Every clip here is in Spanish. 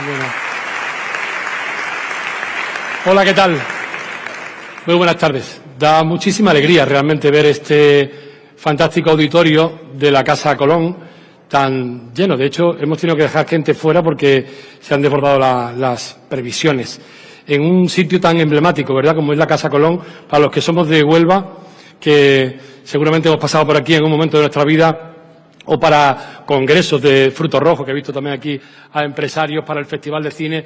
Bueno. Hola, ¿qué tal? Muy buenas tardes. Da muchísima alegría realmente ver este fantástico auditorio de la Casa Colón tan lleno. De hecho, hemos tenido que dejar gente fuera porque se han desbordado las previsiones. En un sitio tan emblemático, ¿verdad?, como es la Casa Colón, para los que somos de Huelva, que seguramente hemos pasado por aquí en un momento de nuestra vida, o para congresos de frutos rojos, que he visto también aquí a empresarios, para el Festival de Cine.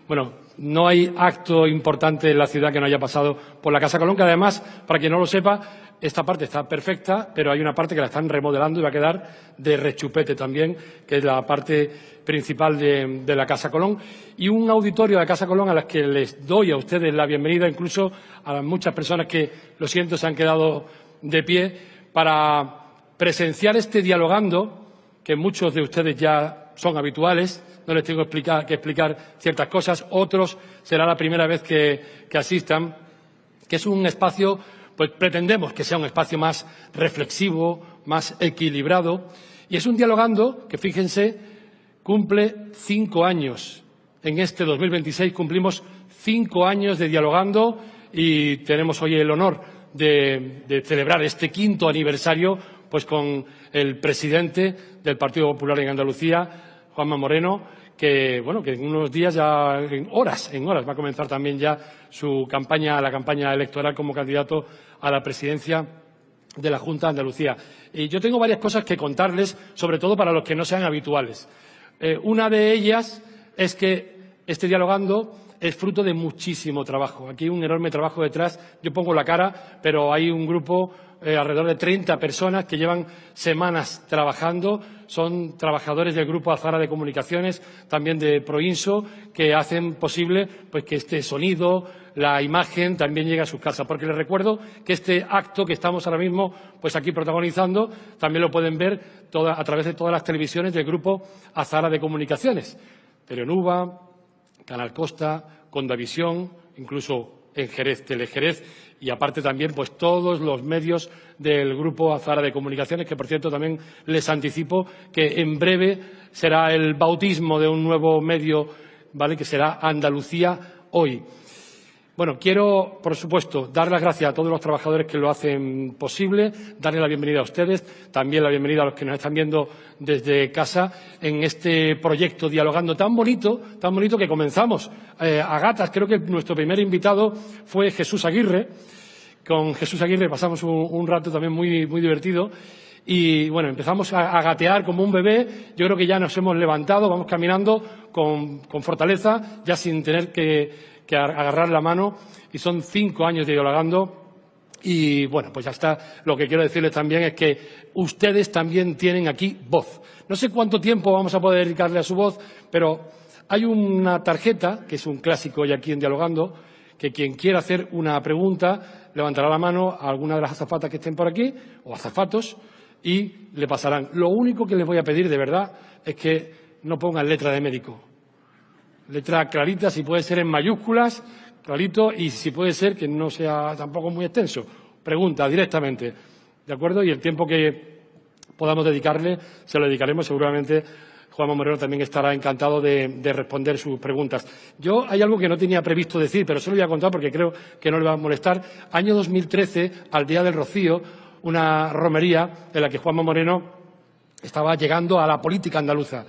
Bueno, no hay acto importante en la ciudad que no haya pasado por la Casa Colón, que además, para quien no lo sepa, esta parte está perfecta, pero hay una parte que la están remodelando y va a quedar de rechupete también, que es la parte principal de la Casa Colón. Y un auditorio de la Casa Colón a las que les doy a ustedes la bienvenida, incluso a las muchas personas que, lo siento, se han quedado de pie, para presenciar este dialogando, que muchos de ustedes ya son habituales. No les tengo que explicar ciertas cosas. Otros será la primera vez que asistan, que es un espacio, pues pretendemos que sea un espacio más reflexivo, más equilibrado. Y es un dialogando que, fíjense, cumple 5 años. En este 2026 cumplimos 5 años de dialogando y tenemos hoy el honor de celebrar este 5º aniversario pues con el presidente del Partido Popular en Andalucía, Juanma Moreno, que bueno, que en unos días, ya en horas va a comenzar también ya su campaña, la campaña electoral como candidato a la presidencia de la Junta de Andalucía. Y yo tengo varias cosas que contarles, sobre todo para los que no sean habituales. Una de ellas es que este dialogando es fruto de muchísimo trabajo. Aquí hay un enorme trabajo detrás. Yo pongo la cara, pero hay un grupo, alrededor de 30 personas que llevan semanas trabajando. Son trabajadores del Grupo Azara de Comunicaciones, también de Proinso, que hacen posible pues que este sonido, la imagen, también llegue a sus casas. Porque les recuerdo que este acto que estamos ahora mismo pues aquí protagonizando también lo pueden ver a través de todas las televisiones del Grupo Azara de Comunicaciones. Telenuba, Canal Costa, Condavisión, incluso en Jerez, Telejerez, y aparte también pues todos los medios del Grupo Azara de Comunicaciones, que por cierto también les anticipo que en breve será el bautismo de un nuevo medio, ¿vale?, que será Andalucía Hoy. Bueno, quiero, por supuesto, dar las gracias a todos los trabajadores que lo hacen posible, darles la bienvenida a ustedes, también la bienvenida a los que nos están viendo desde casa en este proyecto Dialogando tan bonito que comenzamos a gatas. Creo que nuestro primer invitado fue Jesús Aguirre. Con Jesús Aguirre pasamos un rato también muy divertido. Y, bueno, empezamos a gatear como un bebé. Yo creo que ya nos hemos levantado, vamos caminando con fortaleza, ya sin tener que agarrar la mano, y son 5 años de dialogando. Y, bueno, pues ya está. Lo que quiero decirles también es que ustedes también tienen aquí voz. No sé cuánto tiempo vamos a poder dedicarle a su voz, pero hay una tarjeta, que es un clásico hoy aquí en Dialogando, que quien quiera hacer una pregunta levantará la mano a alguna de las azafatas que estén por aquí, o azafatos, y le pasarán. Lo único que les voy a pedir, de verdad, es que no pongan letra de médico. Letra clarita, si puede ser en mayúsculas, clarito, y si puede ser que no sea tampoco muy extenso. Pregunta directamente, ¿de acuerdo? Y el tiempo que podamos dedicarle, se lo dedicaremos. Seguramente Juanma Moreno también estará encantado de responder sus preguntas. Hay algo que no tenía previsto decir, pero se lo voy a contar porque creo que no le va a molestar. Año 2013, al Día del Rocío, una romería en la que Juanma Moreno estaba llegando a la política andaluza.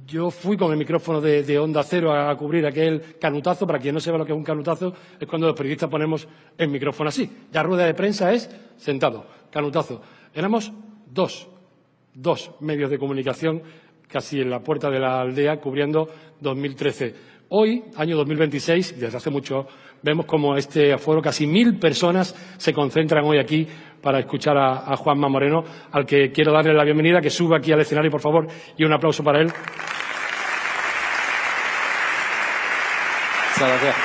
Yo fui con el micrófono de Onda Cero a cubrir aquel canutazo. Para quien no sepa lo que es un canutazo, es cuando los periodistas ponemos el micrófono así. Ya rueda de prensa es sentado, canutazo. Éramos dos medios de comunicación casi en la puerta de la aldea cubriendo 2013. Hoy, año 2026, desde hace mucho, vemos como este aforo, casi 1000 personas, se concentran hoy aquí para escuchar a Juanma Moreno, al que quiero darle la bienvenida, que suba aquí al escenario, por favor, y un aplauso para él. Muchas gracias.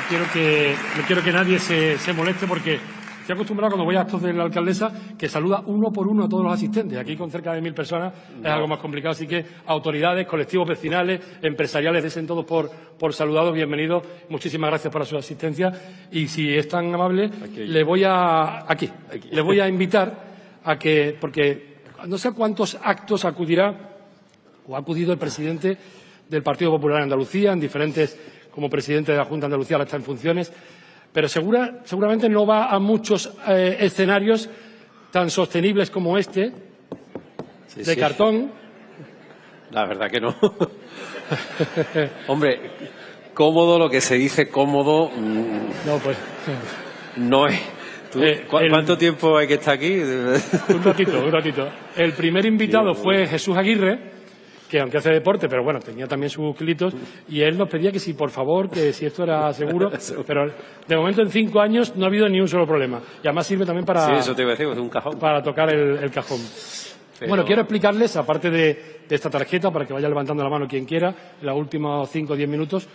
No quiero que nadie se moleste porque estoy acostumbrado cuando voy a actos de la alcaldesa que saluda uno por uno a todos los asistentes. Aquí con cerca de 1000 personas es algo más complicado. Así que autoridades, colectivos vecinales, empresariales, desen todos por saludados, bienvenidos. Muchísimas gracias por su asistencia. Y si es tan amable, le voy a invitar a que, porque no sé a cuántos actos acudirá o ha acudido el presidente del Partido Popular en Andalucía, en diferentes, como presidente de la Junta de Andalucía, ahora está en funciones, pero seguramente no va a muchos escenarios tan sostenibles como este, de cartón. La verdad que no. Hombre, cómodo, lo que se dice cómodo, no, pues, no es. ¿Cuánto tiempo hay que estar aquí? Un ratito. El primer invitado fue Jesús Aguirre, que aunque hace deporte, pero bueno, tenía también sus kilitos, y él nos pedía que si, por favor, que si esto era seguro, pero de momento en 5 años no ha habido ni un solo problema. Y además sirve también para... Sí, eso te iba a decir, es un cajón. Para tocar el cajón. Pero... Bueno, quiero explicarles, aparte de esta tarjeta, para que vaya levantando la mano quien quiera, en los últimos 5 o 10 minutos,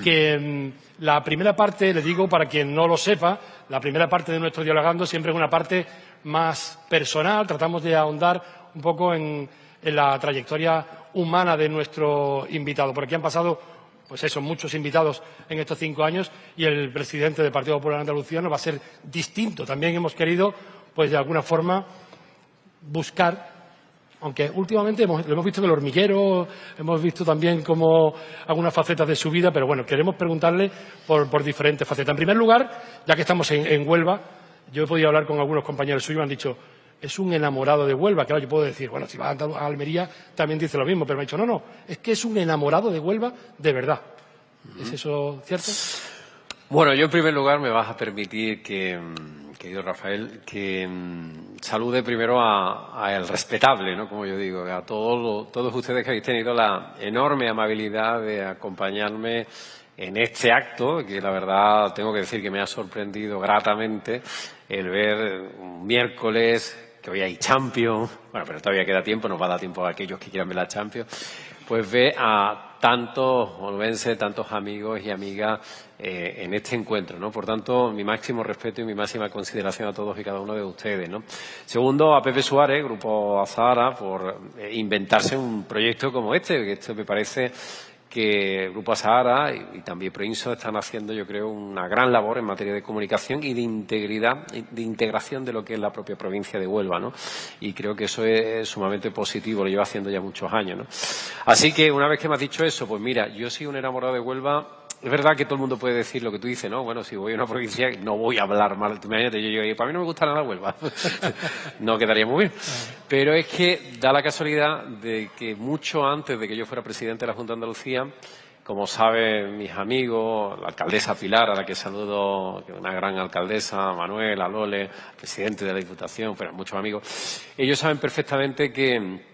que la primera parte, les digo, para quien no lo sepa, la primera parte de nuestro Dialogando siempre es una parte más personal, tratamos de ahondar un poco en la trayectoria humana de nuestro invitado. Por aquí han pasado, pues eso, muchos invitados en estos 5 años y el presidente del Partido Popular Andalucía no va a ser distinto. También hemos querido, pues de alguna forma, buscar, aunque últimamente hemos visto que el hormiguero, hemos visto también como algunas facetas de su vida, pero bueno, queremos preguntarle por diferentes facetas. En primer lugar, ya que estamos en Huelva, yo he podido hablar con algunos compañeros suyos y me han dicho, es un enamorado de Huelva. Claro, yo puedo decir, bueno, si vas a Almería también dice lo mismo, pero me ha dicho, no, es que es un enamorado de Huelva de verdad. ¿Es eso cierto? Bueno, yo en primer lugar me vas a permitir que, querido Rafael, que salude primero a el respetable, ¿no? Como yo digo, a todos ustedes que habéis tenido la enorme amabilidad de acompañarme en este acto, que la verdad tengo que decir que me ha sorprendido gratamente el ver un miércoles, que hoy hay Champions, bueno, pero todavía queda tiempo, nos va a dar tiempo a aquellos que quieran ver la Champions, pues ve a tantos onubenses, tantos amigos y amigas en este encuentro, ¿no? Por tanto, mi máximo respeto y mi máxima consideración a todos y cada uno de ustedes, ¿no? Segundo, a Pepe Suárez, Grupo Azahara, por inventarse un proyecto como este, que esto me parece que Grupo Azahara y también Proinso están haciendo, yo creo, una gran labor en materia de comunicación y de integridad, de integración de lo que es la propia provincia de Huelva, ¿no? Y creo que eso es sumamente positivo, lo lleva haciendo ya muchos años, ¿no? Así que una vez que me has dicho eso, pues mira, yo soy un enamorado de Huelva. Es verdad que todo el mundo puede decir lo que tú dices, ¿no? Bueno, si voy a una provincia no voy a hablar mal. Imagínate, yo digo, para mí no me gusta nada Huelva. No quedaría muy bien. Pero es que da la casualidad de que mucho antes de que yo fuera presidente de la Junta de Andalucía, como saben mis amigos, la alcaldesa Pilar, a la que saludo, que es una gran alcaldesa, Manuel, a Lole, presidente de la Diputación, pero muchos amigos, ellos saben perfectamente que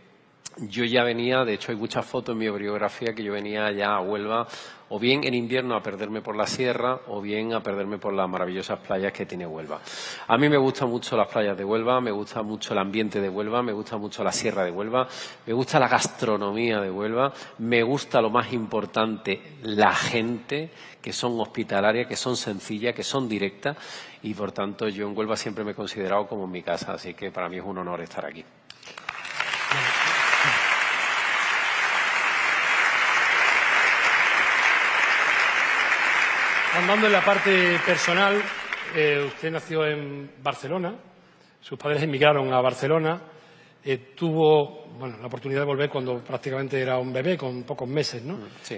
yo ya venía, de hecho hay muchas fotos en mi biografía que yo venía ya a Huelva, o bien en invierno a perderme por la sierra, o bien a perderme por las maravillosas playas que tiene Huelva. A mí me gustan mucho las playas de Huelva, me gusta mucho el ambiente de Huelva, me gusta mucho la sierra de Huelva, me gusta la gastronomía de Huelva, me gusta lo más importante, la gente, que son hospitalarias, que son sencillas, que son directas, y por tanto yo en Huelva siempre me he considerado como en mi casa, así que para mí es un honor estar aquí. Andando en la parte personal, usted nació en Barcelona, sus padres emigraron a Barcelona, tuvo la oportunidad de volver cuando prácticamente era un bebé, con pocos meses, ¿no? Sí.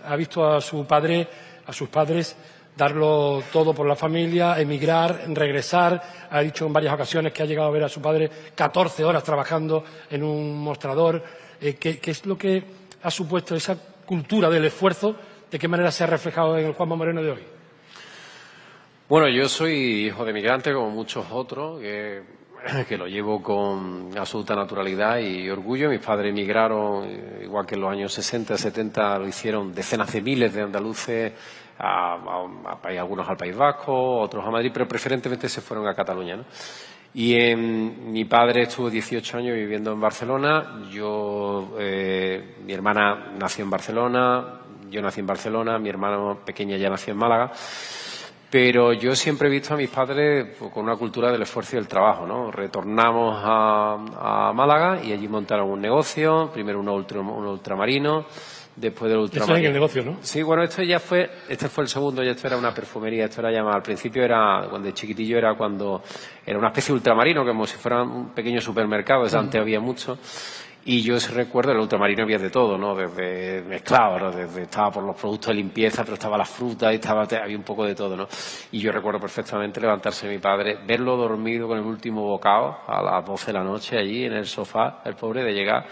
Ha visto a sus padres darlo todo por la familia, emigrar, regresar. Ha dicho en varias ocasiones que ha llegado a ver a su padre 14 horas trabajando en un mostrador. ¿Qué es lo que ha supuesto esa cultura del esfuerzo? ¿De qué manera se ha reflejado en el Juanma Moreno de hoy? Bueno, yo soy hijo de migrante como muchos otros, que lo llevo con absoluta naturalidad y orgullo. Mis padres emigraron, igual que en los años 60, 70, lo hicieron decenas de miles de andaluces, algunos al País Vasco, otros a Madrid, pero preferentemente se fueron a Cataluña, ¿no? Y mi padre estuvo 18 años viviendo en Barcelona. Mi hermana nació en Barcelona, yo nací en Barcelona, mi hermana pequeña ya nació en Málaga. Pero yo siempre he visto a mis padres pues, con una cultura del esfuerzo y del trabajo, ¿no? Retornamos a Málaga y allí montaron un negocio, primero un ultramarino, después del ultramarino. Eso es en el negocio, ¿no? Sí, bueno, este fue el segundo, y esto era una perfumería, esto era llamado, al principio era, cuando de chiquitillo era una especie de ultramarino, como si fuera un pequeño supermercado, antes había mucho. Y yo recuerdo, en el ultramarino había de todo, ¿no? Desde mezclado, ¿no? Estaba por los productos de limpieza, pero estaba la fruta y había un poco de todo, ¿no? Y yo recuerdo perfectamente levantarse mi padre, verlo dormido con el último bocado a las 12 de la noche allí en el sofá, el pobre, de llegar.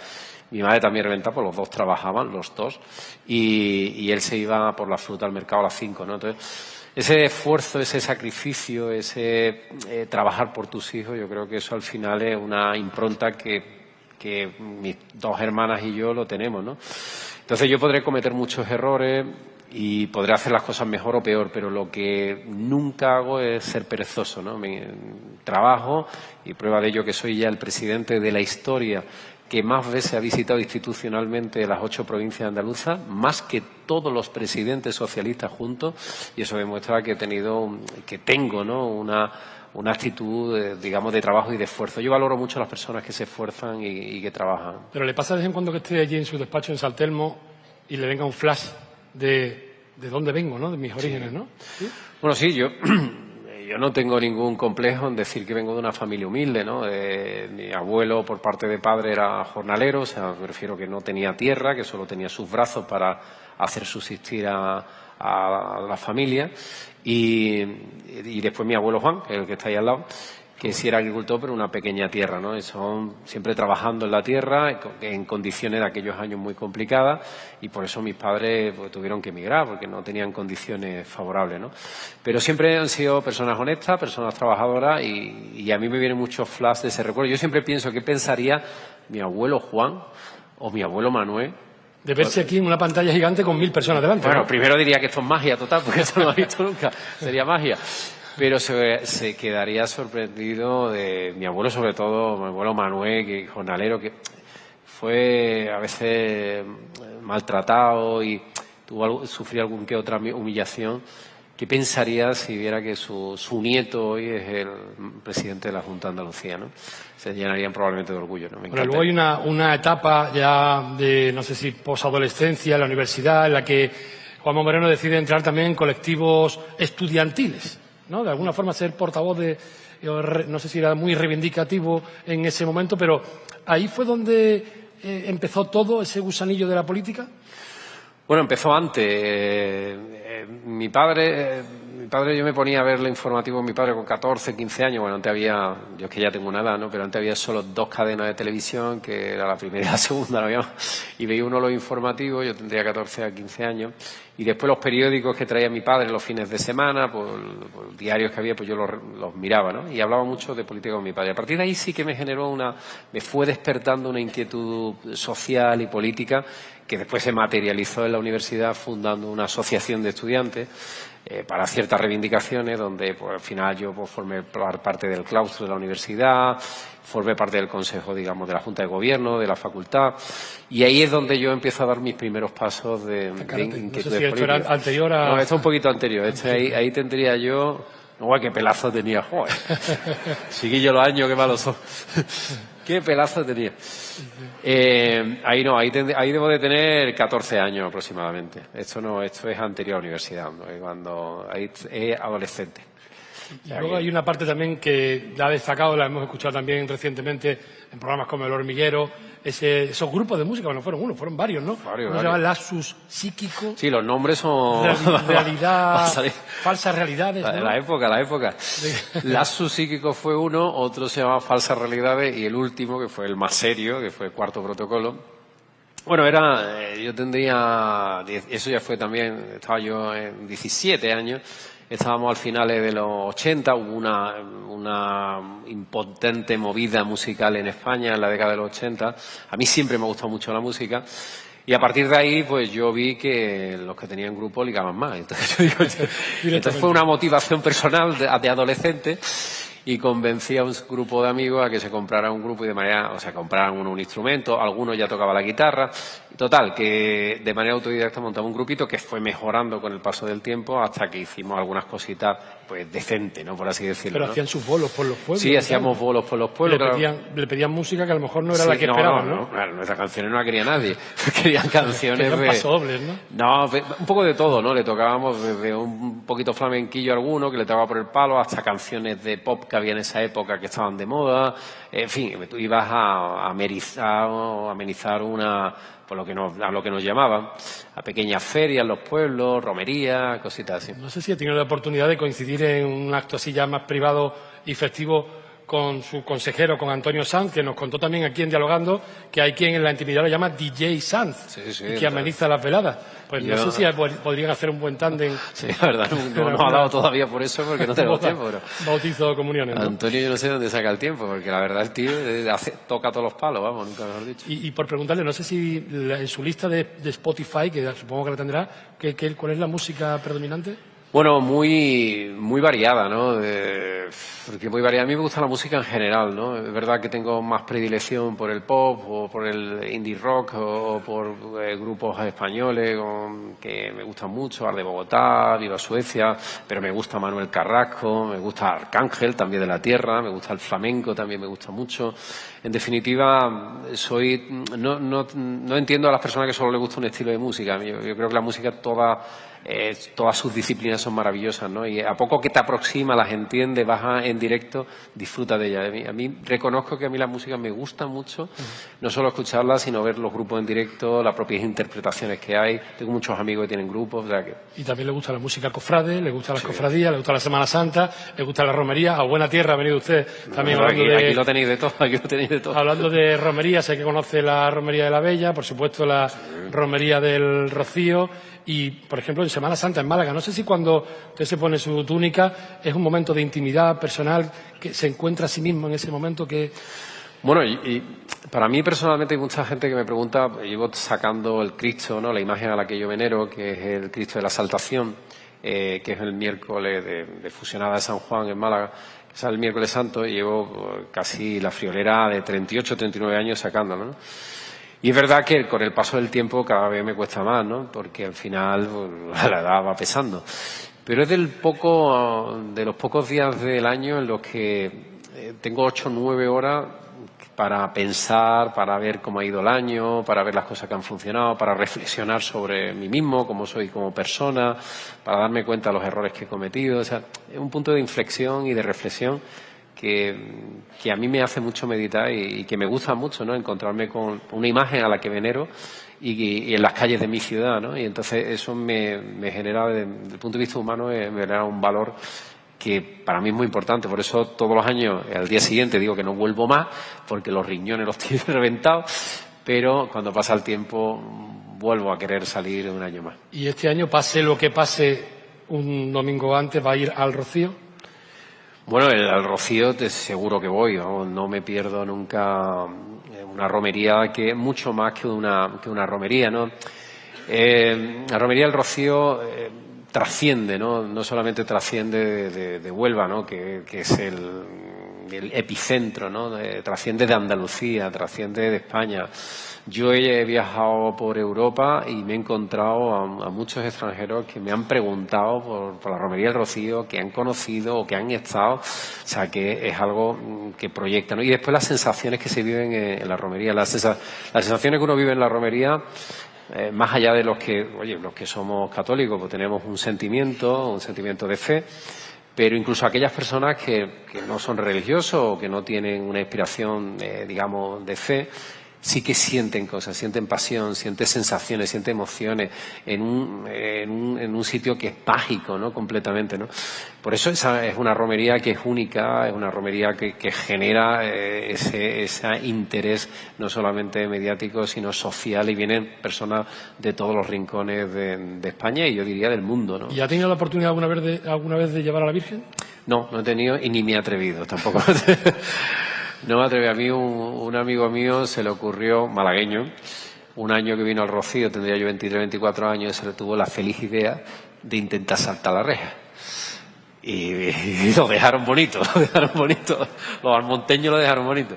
Mi madre también reventaba, pues los dos trabajaban, los dos, y él se iba por la fruta al mercado a las 5, ¿no? Entonces, ese esfuerzo, ese sacrificio, ese trabajar por tus hijos, yo creo que eso al final es una impronta que mis dos hermanas y yo lo tenemos, ¿no? Entonces yo podré cometer muchos errores y podré hacer las cosas mejor o peor, pero lo que nunca hago es ser perezoso, ¿no? Trabajo, y prueba de ello que soy ya el presidente de la historia que más veces ha visitado institucionalmente las 8 provincias andaluzas, más que todos los presidentes socialistas juntos, y eso demuestra que tengo, ¿no? Una actitud, digamos, de trabajo y de esfuerzo. Yo valoro mucho a las personas que se esfuerzan y que trabajan. Pero le pasa de vez en cuando que esté allí en su despacho en San Telmo y le venga un flash de dónde vengo, ¿no? De mis orígenes, ¿no? ¿Sí? Bueno, sí, yo no tengo ningún complejo en decir que vengo de una familia humilde, ¿no? Mi abuelo, por parte de padre, era jornalero, o sea, me refiero que no tenía tierra, que solo tenía sus brazos para hacer subsistir a la familia. Y después mi abuelo Juan, el que está ahí al lado, que sí era agricultor, pero una pequeña tierra, ¿no? Y son siempre trabajando en la tierra, en condiciones de aquellos años muy complicadas, y por eso mis padres pues, tuvieron que emigrar, porque no tenían condiciones favorables, ¿no? Pero siempre han sido personas honestas, personas trabajadoras, y a mí me vienen muchos flashes de ese recuerdo. Yo siempre pienso, ¿qué pensaría mi abuelo Juan o mi abuelo Manuel? De verse aquí en una pantalla gigante con 1000 personas delante. Bueno, ¿no? Primero diría que esto es magia total, porque esto no lo he visto nunca. Sería magia. Pero se quedaría sorprendido de mi abuelo, sobre todo, mi abuelo Manuel, que jornalero, que fue a veces maltratado y sufrió algún que otra humillación. ¿Qué pensaría si viera que su nieto hoy es el presidente de la Junta de Andalucía, ¿no? Se llenarían probablemente de orgullo, ¿no? Bueno, luego hay una etapa ya de, no sé si posadolescencia, en la universidad, en la que Juanma Moreno decide entrar también en colectivos estudiantiles, ¿no? De alguna forma ser portavoz de, no sé si era muy reivindicativo en ese momento, pero ahí fue donde empezó todo ese gusanillo de la política. Bueno, empezó antes. Mi padre, yo me ponía a ver el informativo de mi padre con 14, 15 años. Bueno, antes había, yo es que ya tengo una edad, ¿no? Pero antes había solo 2 cadenas de televisión, que era la primera y la segunda, ¿no? Y veía uno los informativos, yo tendría 14 a 15 años. Y después los periódicos que traía mi padre los fines de semana, por diarios que había, pues yo los miraba, ¿no? Y hablaba mucho de política con mi padre. A partir de ahí sí que me fue despertando una inquietud social y política que después se materializó en la universidad fundando una asociación de estudiantes para ciertas reivindicaciones, donde pues, al final yo pues, formé parte del claustro de la universidad, formé parte del consejo, digamos, de la Junta de Gobierno, de la facultad, y ahí es donde yo empiezo a dar mis primeros pasos de inquietud no sé si esto era anterior a... No, esto es un poquito anterior. Ahí tendría yo... Igual qué pelazo tenía, joder. Chiquillo los años, qué malos son. Qué pelazo tenía. Ahí debo de tener 14 años aproximadamente. Esto es anterior a la universidad, ¿no? Ahí es adolescente. Y luego hay una parte también que la ha destacado, la hemos escuchado también recientemente en programas como El Hormiguero, esos grupos de música, no fueron uno, fueron varios, ¿no? Varios. Se llama Lapsus Psíquico. Sí, los nombres son... Realidad, falsas realidades, ¿no? La época. Lapsus Psíquico fue uno, otro se llamaba Falsas Realidades, y el último, que fue el más serio, que fue Cuarto Protocolo. Bueno, yo tendría... Eso ya fue también... Estaba yo en 17 años... Estábamos al finales de los 80, hubo una impotente movida musical en España en la década de los 80. A mí siempre me ha gustado mucho la música. Y a partir de ahí, pues yo vi que los que tenían grupo ligaban más. Entonces fue una motivación personal de adolescente. y convencí a un grupo de amigos a que se comprara un grupo y de manera, o sea, compraran un instrumento, algunos ya tocaban la guitarra. Total, que de manera autodidacta montamos un grupito que fue mejorando con el paso del tiempo hasta que hicimos algunas cositas pues decentes, ¿no? Por así decirlo. Pero ¿no? hacían sus bolos por los pueblos. Sí, hacíamos bolos por los pueblos. Le pedían música que a lo mejor no era sí, la que esperaban, ¿no? Claro, nuestras canciones no la quería nadie. Querían canciones de... pasodobles, ¿no? No, un poco de todo, ¿no? Le tocábamos desde un poquito flamenquillo a alguno que le tocaba por el palo hasta canciones de pop que había en esa época que estaban de moda. En fin, tú ibas a amenizar una... por a lo que nos llamaban, a pequeñas ferias en los pueblos, romerías, cositas así. No sé si ha tenido la oportunidad de coincidir en un acto así ya más privado y festivo con su consejero, con Antonio Sanz, que nos contó también aquí en Dialogando que hay quien en la intimidad lo llama DJ Sanz, y que ameniza las veladas. Pues no sé si podrían hacer un buen tándem. Sí, la verdad, no nos ha dado todavía por eso porque no tenemos tiempo. Pero... bautizo o comuniones, ¿no? Antonio, yo no sé dónde saca el tiempo, porque la verdad el tío toca todos los palos, vamos, nunca mejor dicho. Y por preguntarle, no sé si en su lista de Spotify, que supongo que la tendrá, ¿cuál es la música predominante? Bueno, muy variada, ¿no? Porque muy variada. A mí me gusta la música en general, ¿no? Es verdad que tengo más predilección por el pop o por el indie rock o por grupos españoles que me gustan mucho, Ar de Bogotá, Viva Suecia, pero me gusta Manuel Carrasco, me gusta Arcángel, también de la tierra, me gusta el flamenco, también me gusta mucho. En definitiva, no entiendo a las personas que solo les gusta un estilo de música. Yo creo que la música todas sus disciplinas son maravillosas, ¿no? Y a poco que te aproxima, las entiende, vas en directo, disfruta de ella. A mí reconozco que a mí la música me gusta mucho, no solo escucharla, sino ver los grupos en directo, las propias interpretaciones que hay. Tengo muchos amigos que tienen grupos, o sea que... Y también le gusta la música cofrade, le gusta las cofradías, le gusta la Semana Santa, le gusta la romería. A buena tierra ha venido usted también. Aquí lo tenéis de todo, Hablando de romería, sé que conoce la romería de la Bella, por supuesto la romería del Rocío. Y, por ejemplo, en Semana Santa en Málaga, no sé si cuando usted se pone su túnica es un momento de intimidad personal, que se encuentra a sí mismo en ese momento que... Bueno, y para mí personalmente hay mucha gente que me pregunta, llevo sacando el Cristo, ¿no? La imagen a la que yo venero, que es el Cristo de la Exaltación, que es el miércoles de Fusionada de San Juan en Málaga, que es el miércoles santo, y llevo casi la friolera de 38, 39 años sacándolo, ¿no? Y es verdad que con el paso del tiempo cada vez me cuesta más, ¿no? Porque al final pues, la edad va pesando. Pero es de los pocos días del año en los que tengo 8 o 9 horas para pensar, para ver cómo ha ido el año, para ver las cosas que han funcionado, para reflexionar sobre mí mismo, cómo soy como persona, para darme cuenta de los errores que he cometido. O sea, es un punto de inflexión y de reflexión que a mí me hace mucho meditar y que me gusta mucho, ¿no? Encontrarme con una imagen a la que venero y en las calles de mi ciudad, ¿no? Y entonces eso me genera, desde el punto de vista humano, me genera un valor que para mí es muy importante. Por eso todos los años, al día siguiente, digo que no vuelvo más, porque los riñones los tiene reventados, pero cuando pasa el tiempo vuelvo a querer salir un año más. ¿Y este año, pase lo que pase, un domingo antes va a ir al Rocío? Bueno, al Rocío seguro que voy, no me pierdo nunca una romería que es mucho más que una romería, ¿no? La romería del Rocío trasciende, ¿no? No solamente trasciende de Huelva, ¿no? Que es el epicentro, ¿no? Trasciende de Andalucía, trasciende de España. Yo he viajado por Europa y me he encontrado a muchos extranjeros que me han preguntado por la romería del Rocío, que han conocido o que han estado, o sea, que es algo que proyecta, ¿no? Y después las sensaciones que se viven en la romería, las sensaciones que uno vive en la romería, más allá de los que somos católicos, pues tenemos un sentimiento de fe, pero incluso aquellas personas que no son religiosos o que no tienen una inspiración, digamos, de fe, sí que sienten cosas, sienten pasión, sienten sensaciones, sienten emociones en un sitio que es mágico, ¿no? Completamente, ¿no? Por eso esa es una romería que es única, es una romería que genera ese interés no solamente mediático, sino social, y vienen personas de todos los rincones de España y yo diría del mundo, ¿no? ¿Y ha tenido la oportunidad alguna vez de llevar a la Virgen? No he tenido y ni me he atrevido tampoco. No me atreví. A mí un amigo mío se le ocurrió, malagueño, un año que vino al Rocío, tendría yo 23, 24 años, y se le tuvo la feliz idea de intentar saltar la reja. Y lo dejaron bonito, los almonteños lo dejaron bonito.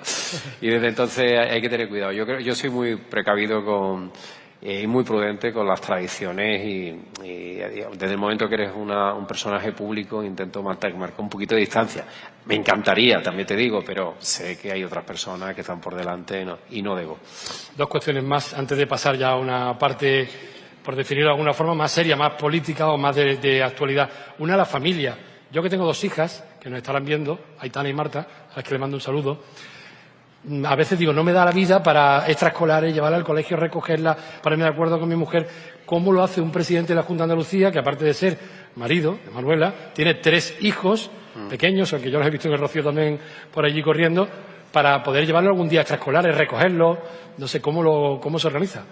Y desde entonces hay que tener cuidado. Yo soy muy precavido y muy prudente con las tradiciones y desde el momento que eres un personaje público intento marcar un poquito de distancia. Me encantaría, también te digo, pero sé que hay otras personas que están por delante y no debo. Dos cuestiones más antes de pasar ya a una parte, por definirlo de alguna forma, más seria, más política o más de actualidad. Una, la familia. Yo que tengo dos hijas, que nos estarán viendo, Aitana y Marta, a las que le mando un saludo, a veces digo, no me da la vida para extraescolares, llevarla al colegio, recogerla, ponerme de acuerdo con mi mujer. ¿Cómo lo hace un presidente de la Junta de Andalucía, que aparte de ser marido de Manuela, tiene 3 hijos pequeños, aunque yo los he visto en el Rocío también por allí corriendo, para poder llevarlo algún día a extraescolares, recogerlo? No sé, ¿cómo se organiza?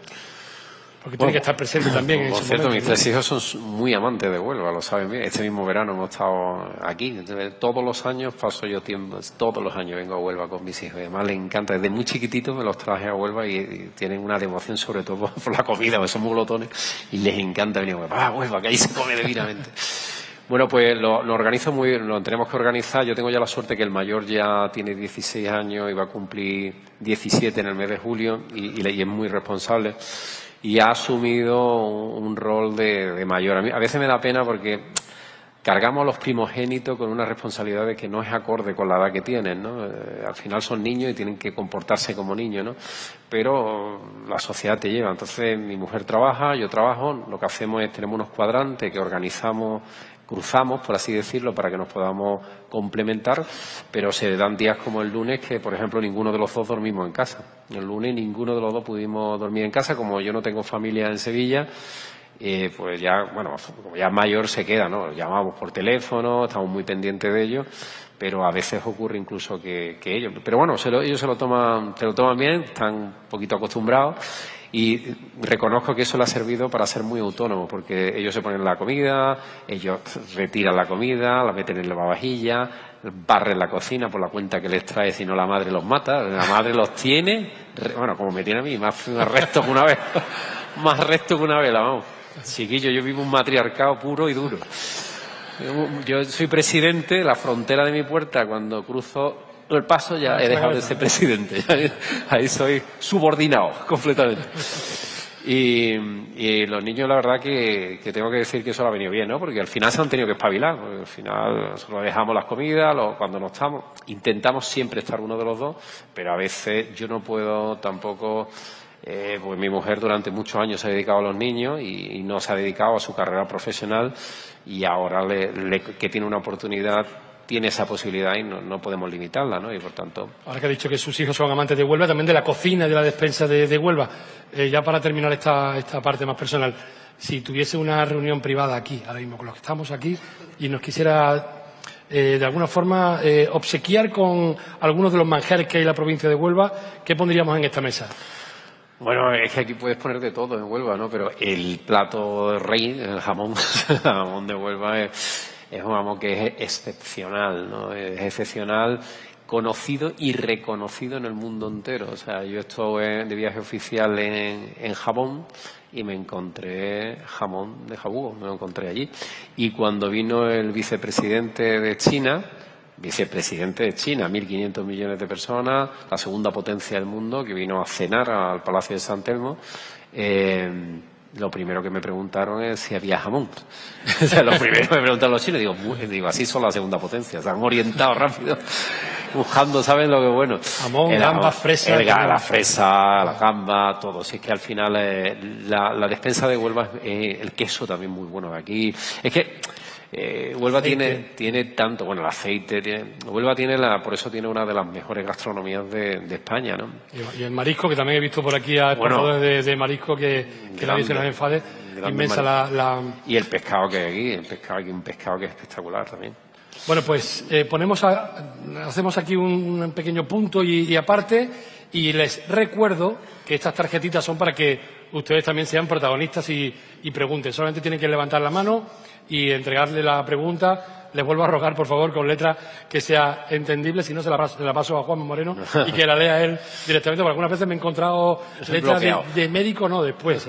Porque tiene que estar presente también en ese Por cierto, momento, mis 3 hijos son muy amantes de Huelva, lo saben bien. Este mismo verano hemos estado aquí. Todos los años paso yo tiempo, todos los años vengo a Huelva con mis hijos. Además les encanta, desde muy chiquititos me los traje a Huelva y tienen una devoción sobre todo por la comida, porque son muy glotones y les encanta venir a Huelva. Huelva, que ahí se come divinamente. Bueno, pues lo organizo muy bien, lo tenemos que organizar. Yo tengo ya la suerte que el mayor ya tiene 16 años y va a cumplir 17 en el mes de julio y es muy responsable. Y ha asumido un rol de mayor. A veces me da pena porque cargamos a los primogénitos con unas responsabilidades que no es acorde con la edad que tienen, ¿no? Al final son niños y tienen que comportarse como niños, ¿no? Pero la sociedad te lleva. Entonces mi mujer trabaja, yo trabajo. Lo que hacemos es tenemos unos cuadrantes que organizamos, cruzamos, por así decirlo, para que nos podamos complementar, pero se dan días como el lunes que, por ejemplo, ninguno de los dos dormimos en casa. El lunes ninguno de los dos pudimos dormir en casa, como yo no tengo familia en Sevilla, pues ya, bueno, como ya mayor se queda, ¿no? Llamamos por teléfono, estamos muy pendientes de ellos, pero a veces ocurre incluso que ellos... Pero bueno, ellos se lo toman bien, están un poquito acostumbrados. Y reconozco que eso le ha servido para ser muy autónomo, porque ellos se ponen la comida, ellos retiran la comida, la meten en la lavavajilla, barren la cocina por la cuenta que les trae, si no la madre los mata. La madre los tiene, bueno, como me tiene a mí, más recto que una vez, más recto que una vela, vamos. Chiquillo, yo vivo un matriarcado puro y duro. Yo soy presidente, la frontera de mi puerta, cuando cruzo el paso ya he dejado de ser presidente. Ahí soy subordinado completamente. Y los niños, la verdad que tengo que decir que eso le ha venido bien, ¿no? Porque al final se han tenido que espabilar. Porque al final nosotros dejamos las comidas, cuando no estamos, intentamos siempre estar uno de los dos, pero a veces yo no puedo tampoco... pues mi mujer durante muchos años se ha dedicado a los niños y no se ha dedicado a su carrera profesional, y ahora que tiene una oportunidad, tiene esa posibilidad y no podemos limitarla, ¿no? Y por tanto... Ahora que ha dicho que sus hijos son amantes de Huelva, también de la cocina y de la despensa de Huelva, ya para terminar esta parte más personal, si tuviese una reunión privada aquí, ahora mismo con los que estamos aquí, y nos quisiera de alguna forma obsequiar con algunos de los manjares que hay en la provincia de Huelva, ¿qué pondríamos en esta mesa? Bueno, es que aquí puedes poner de todo en Huelva, ¿no? Pero el plato rey, el jamón, el jamón de Huelva es un jamón que es excepcional, ¿no? Es excepcional, conocido y reconocido en el mundo entero. O sea, yo estuve de viaje oficial en Japón y me encontré jamón de jabugo, me lo encontré allí. Y cuando vino el vicepresidente de China, 1.500 millones de personas, la segunda potencia del mundo, que vino a cenar al Palacio de San Telmo, lo primero que me preguntaron es si había jamón. O sea, lo primero que me preguntaron los chinos, digo, así son la segunda potencia, se han orientado rápido, buscando, ¿saben lo que bueno? Jamón, gamba, fresa. La fresa, la gamba, todo. Si es que al final la despensa de Huelva, el queso también muy bueno. Aquí, es que Huelva tiene tanto, bueno, el aceite, Huelva tiene por eso tiene una de las mejores gastronomías de España, ¿no? Y el marisco, que también he visto por aquí a exportadores de marisco que nadie se nos enfade, inmensa Y el pescado que hay aquí, un pescado que es espectacular también. Bueno, pues hacemos aquí un pequeño punto y aparte, y les recuerdo que estas tarjetitas son para que ustedes también sean protagonistas y pregunten. Solamente tienen que levantar la mano y entregarle la pregunta. Les vuelvo a rogar, por favor, con letra que sea entendible, si no se la paso a Juan Moreno y que la lea él directamente, porque algunas veces me he encontrado letras de médico, no después,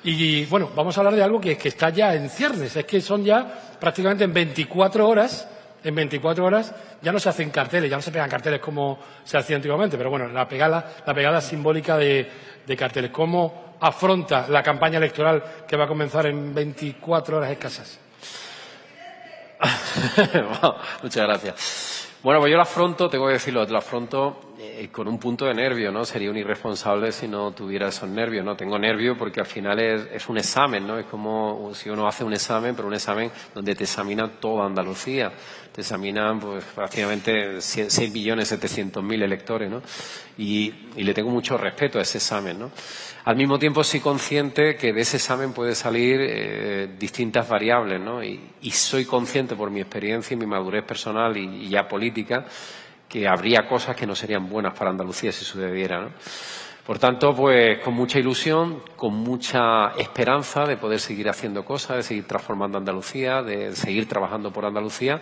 Y bueno, vamos a hablar de algo que está ya en ciernes. Es que son ya prácticamente en 24 horas ya no se hacen carteles, ya no se pegan carteles como se hacía antiguamente, pero bueno, la pegada simbólica de carteles. ¿Cómo afronta la campaña electoral que va a comenzar en 24 horas escasas? Muchas gracias. Bueno, pues yo lo afronto, tengo que decirlo, lo afronto con un punto de nervio, ¿no? Sería un irresponsable si no tuviera esos nervios, ¿no? Tengo nervios porque al final es un examen, ¿no? Es como si uno hace un examen, pero un examen donde te examinan toda Andalucía. Te examinan, pues, prácticamente 6.700.000 electores, ¿no? Y le tengo mucho respeto a ese examen, ¿no? Al mismo tiempo, soy consciente que de ese examen puede salir distintas variables, ¿no? Y soy consciente por mi experiencia y mi madurez personal y ya política que habría cosas que no serían buenas para Andalucía si sucediera, ¿no? Por tanto, pues con mucha ilusión, con mucha esperanza de poder seguir haciendo cosas, de seguir transformando Andalucía, de seguir trabajando por Andalucía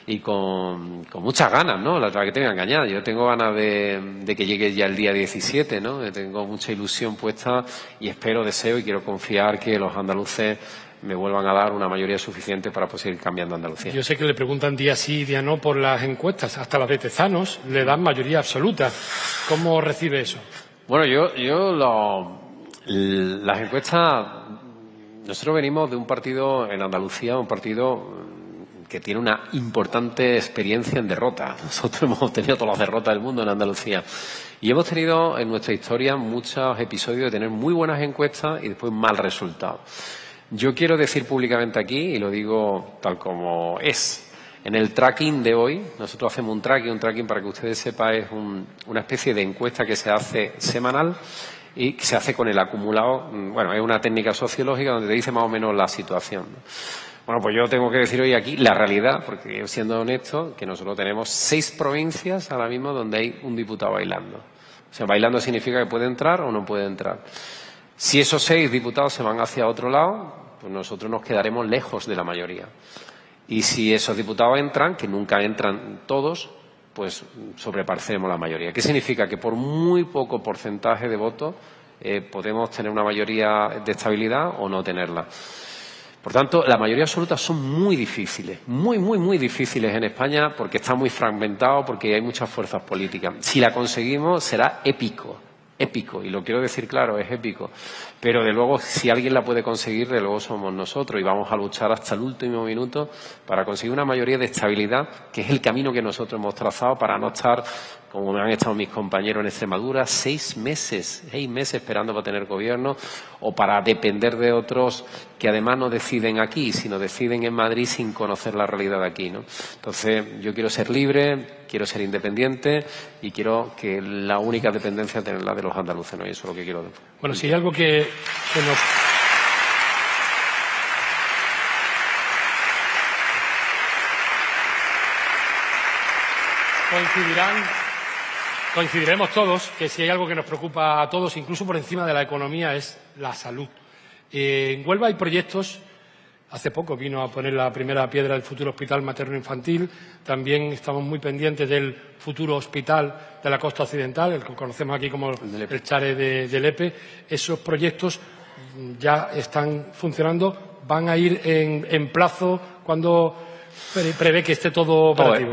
y con muchas ganas, ¿no? La verdad que te voy a engañar. Yo tengo ganas de que llegue ya el día 17, ¿no? Tengo mucha ilusión puesta y espero, deseo y quiero confiar que los andaluces me vuelvan a dar una mayoría suficiente para poder seguir cambiando Andalucía. Yo sé que le preguntan día sí, día no por las encuestas. Hasta las de Tezanos le dan mayoría absoluta. ¿Cómo recibe eso? Bueno, las encuestas, nosotros venimos de un partido en Andalucía, un partido que tiene una importante experiencia en derrota. Nosotros hemos obtenido todas las derrotas del mundo en Andalucía. Y hemos tenido en nuestra historia muchos episodios de tener muy buenas encuestas y después mal resultado. Yo quiero decir públicamente aquí, y lo digo tal como es, en el tracking de hoy, nosotros hacemos un tracking para que ustedes sepan, es una especie de encuesta que se hace semanal y que se hace con el acumulado. Bueno, es una técnica sociológica donde te dice más o menos la situación, ¿no? Bueno, pues yo tengo que decir hoy aquí la realidad, porque siendo honesto, que nosotros tenemos 6 provincias ahora mismo donde hay un diputado bailando. O sea, bailando significa que puede entrar o no puede entrar. Si esos 6 diputados se van hacia otro lado, pues nosotros nos quedaremos lejos de la mayoría. Y si esos diputados entran, que nunca entran todos, pues sobrepareceremos la mayoría. ¿Qué significa? Que por muy poco porcentaje de votos podemos tener una mayoría de estabilidad o no tenerla. Por tanto, la mayoría absoluta son muy difíciles, muy difíciles en España porque está muy fragmentado, porque hay muchas fuerzas políticas. Si la conseguimos será épico, y lo quiero decir claro, es épico. Pero, de luego, si alguien la puede conseguir, de luego somos nosotros y vamos a luchar hasta el último minuto para conseguir una mayoría de estabilidad, que es el camino que nosotros hemos trazado para no estar, como me han estado mis compañeros en Extremadura, 6 meses esperando para tener gobierno o para depender de otros que además no deciden aquí, sino deciden en Madrid sin conocer la realidad de aquí, ¿no? Entonces, yo quiero ser libre, quiero ser independiente y quiero que la única dependencia tenerla de los andaluces, ¿no? Y eso es lo que quiero. Bueno, si hay algo que nos... Coincidiremos todos que si hay algo que nos preocupa a todos, incluso por encima de la economía, es la salud. En Huelva hay proyectos. Hace poco vino a poner la primera piedra del futuro hospital materno-infantil. También estamos muy pendientes del futuro hospital de la costa occidental, el que conocemos aquí como el Chare de Lepe. Esos proyectos ya están funcionando. Van a ir en plazo. ¿Cuándo prevé que esté todo operativo?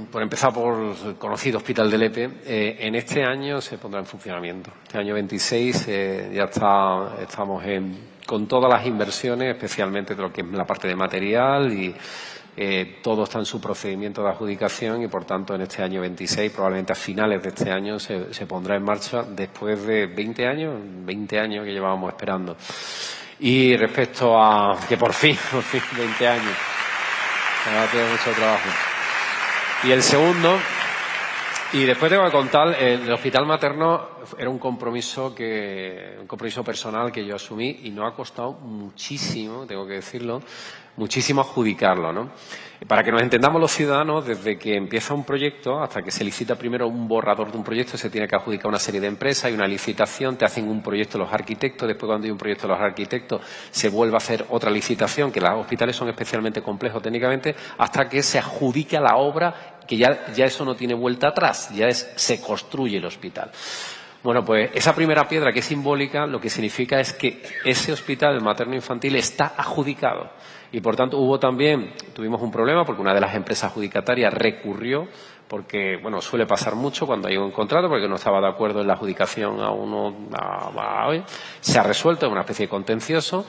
Por empezar por el conocido Hospital de Lepe, en este año se pondrá en funcionamiento. Este año 26 ya estamos con todas las inversiones, especialmente de lo que es la parte de material y todo está en su procedimiento de adjudicación y, por tanto, en este año 26, probablemente a finales de este año, se pondrá en marcha después de 20 años que llevábamos esperando. Y respecto a que por fin 20 años, tiene mucho trabajo. Y el segundo, y después tengo que contar, el hospital materno era un compromiso personal que yo asumí y nos ha costado muchísimo, tengo que decirlo, muchísimo adjudicarlo, ¿no? Para que nos entendamos los ciudadanos, desde que empieza un proyecto hasta que se licita primero un borrador de un proyecto, se tiene que adjudicar una serie de empresas, hay una licitación, te hacen un proyecto los arquitectos, después cuando hay un proyecto los arquitectos se vuelve a hacer otra licitación, que los hospitales son especialmente complejos técnicamente, hasta que se adjudica la obra, que ya eso no tiene vuelta atrás, se construye el hospital. Bueno, pues esa primera piedra, que es simbólica, lo que significa es que ese hospital materno-infantil está adjudicado. Y, por tanto, tuvimos un problema porque una de las empresas adjudicatarias recurrió, porque, bueno, suele pasar mucho cuando hay un contrato, porque no estaba de acuerdo en la adjudicación se ha resuelto, es una especie de contencioso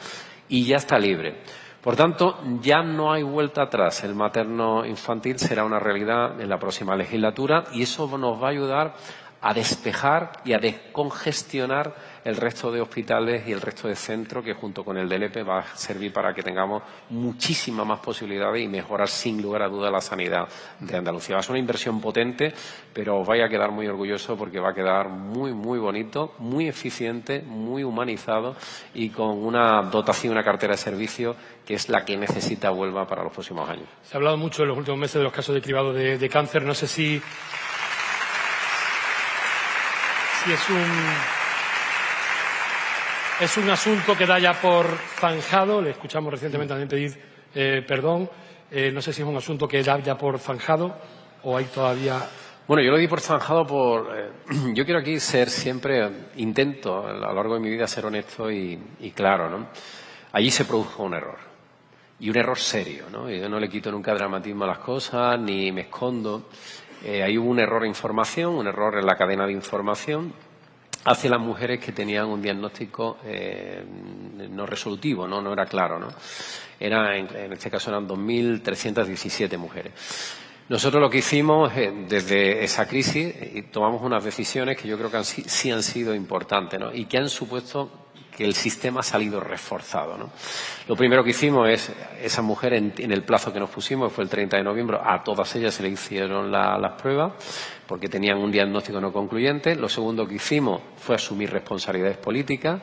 y ya está libre. Por tanto, ya no hay vuelta atrás. El materno-infantil será una realidad en la próxima legislatura y eso nos va a ayudar a despejar y a descongestionar el resto de hospitales y el resto de centros que junto con el DLP va a servir para que tengamos muchísimas más posibilidades y mejorar sin lugar a duda la sanidad de Andalucía. Va a ser una inversión potente, pero os vais a quedar muy orgullosos porque va a quedar muy, muy bonito, muy eficiente, muy humanizado y con una dotación, una cartera de servicios que es la que necesita Huelva para los próximos años. Se ha hablado mucho en los últimos meses de los casos de cribado de cáncer. No sé si es un asunto que da ya por zanjado. Le escuchamos recientemente también pedir perdón. No sé si es un asunto que da ya por zanjado o hay todavía... Bueno, yo lo di por zanjado yo quiero aquí ser siempre, intento a lo largo de mi vida ser honesto y claro, ¿no? Allí se produjo un error. Y un error serio, ¿no? Yo no le quito nunca dramatismo a las cosas, ni me escondo. Ahí hubo un error de información, un error en la cadena de información hacia las mujeres que tenían un diagnóstico no resolutivo, no era claro, ¿no? En este caso eran 2.317 mujeres. Nosotros lo que hicimos desde esa crisis tomamos unas decisiones que yo creo que sí han sido importantes, ¿no? Y que han supuesto que el sistema ha salido reforzado, ¿no? Lo primero que hicimos es, esas mujeres en el plazo que nos pusimos, fue el 30 de noviembre, a todas ellas se le hicieron las pruebas porque tenían un diagnóstico no concluyente. Lo segundo que hicimos fue asumir responsabilidades políticas.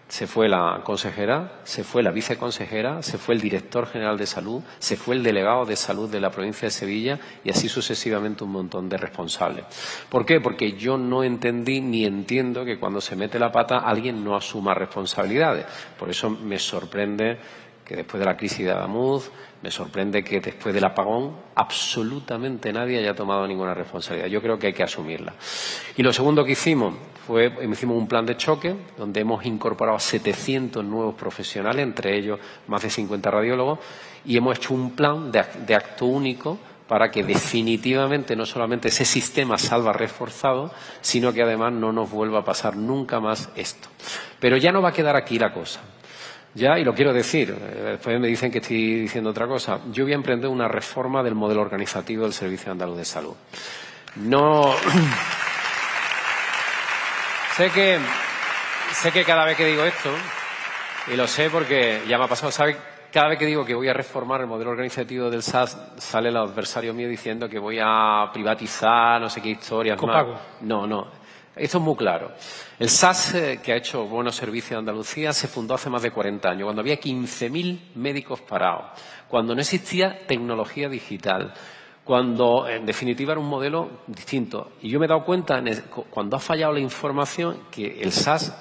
Se fue la consejera, se fue la viceconsejera, se fue el director general de salud, se fue el delegado de salud de la provincia de Sevilla y así sucesivamente un montón de responsables. ¿Por qué? Porque yo no entendí ni entiendo que cuando se mete la pata alguien no asuma responsabilidades. Por eso me sorprende que después de la crisis de Adamuz, me sorprende que después del apagón absolutamente nadie haya tomado ninguna responsabilidad. Yo creo que hay que asumirla. Y lo segundo que hicimos hicimos un plan de choque donde hemos incorporado a 700 nuevos profesionales, entre ellos más de 50 radiólogos, y hemos hecho un plan de acto único para que definitivamente no solamente ese sistema salga reforzado, sino que además no nos vuelva a pasar nunca más esto. Pero ya no va a quedar aquí la cosa. Ya, y lo quiero decir, después me dicen que estoy diciendo otra cosa, yo voy a emprender una reforma del modelo organizativo del Servicio Andaluz de Salud. No... Sé que cada vez que digo esto, y lo sé porque ya me ha pasado, cada vez que digo que voy a reformar el modelo organizativo del SAS, sale el adversario mío diciendo que voy a privatizar, no sé qué historias Copago. más. No. Esto es muy claro. El SAS, que ha hecho buenos servicios en Andalucía, se fundó hace más de 40 años, cuando había 15.000 médicos parados, cuando no existía tecnología digital, cuando en definitiva era un modelo distinto. Y yo me he dado cuenta, cuando ha fallado la información, que el SAS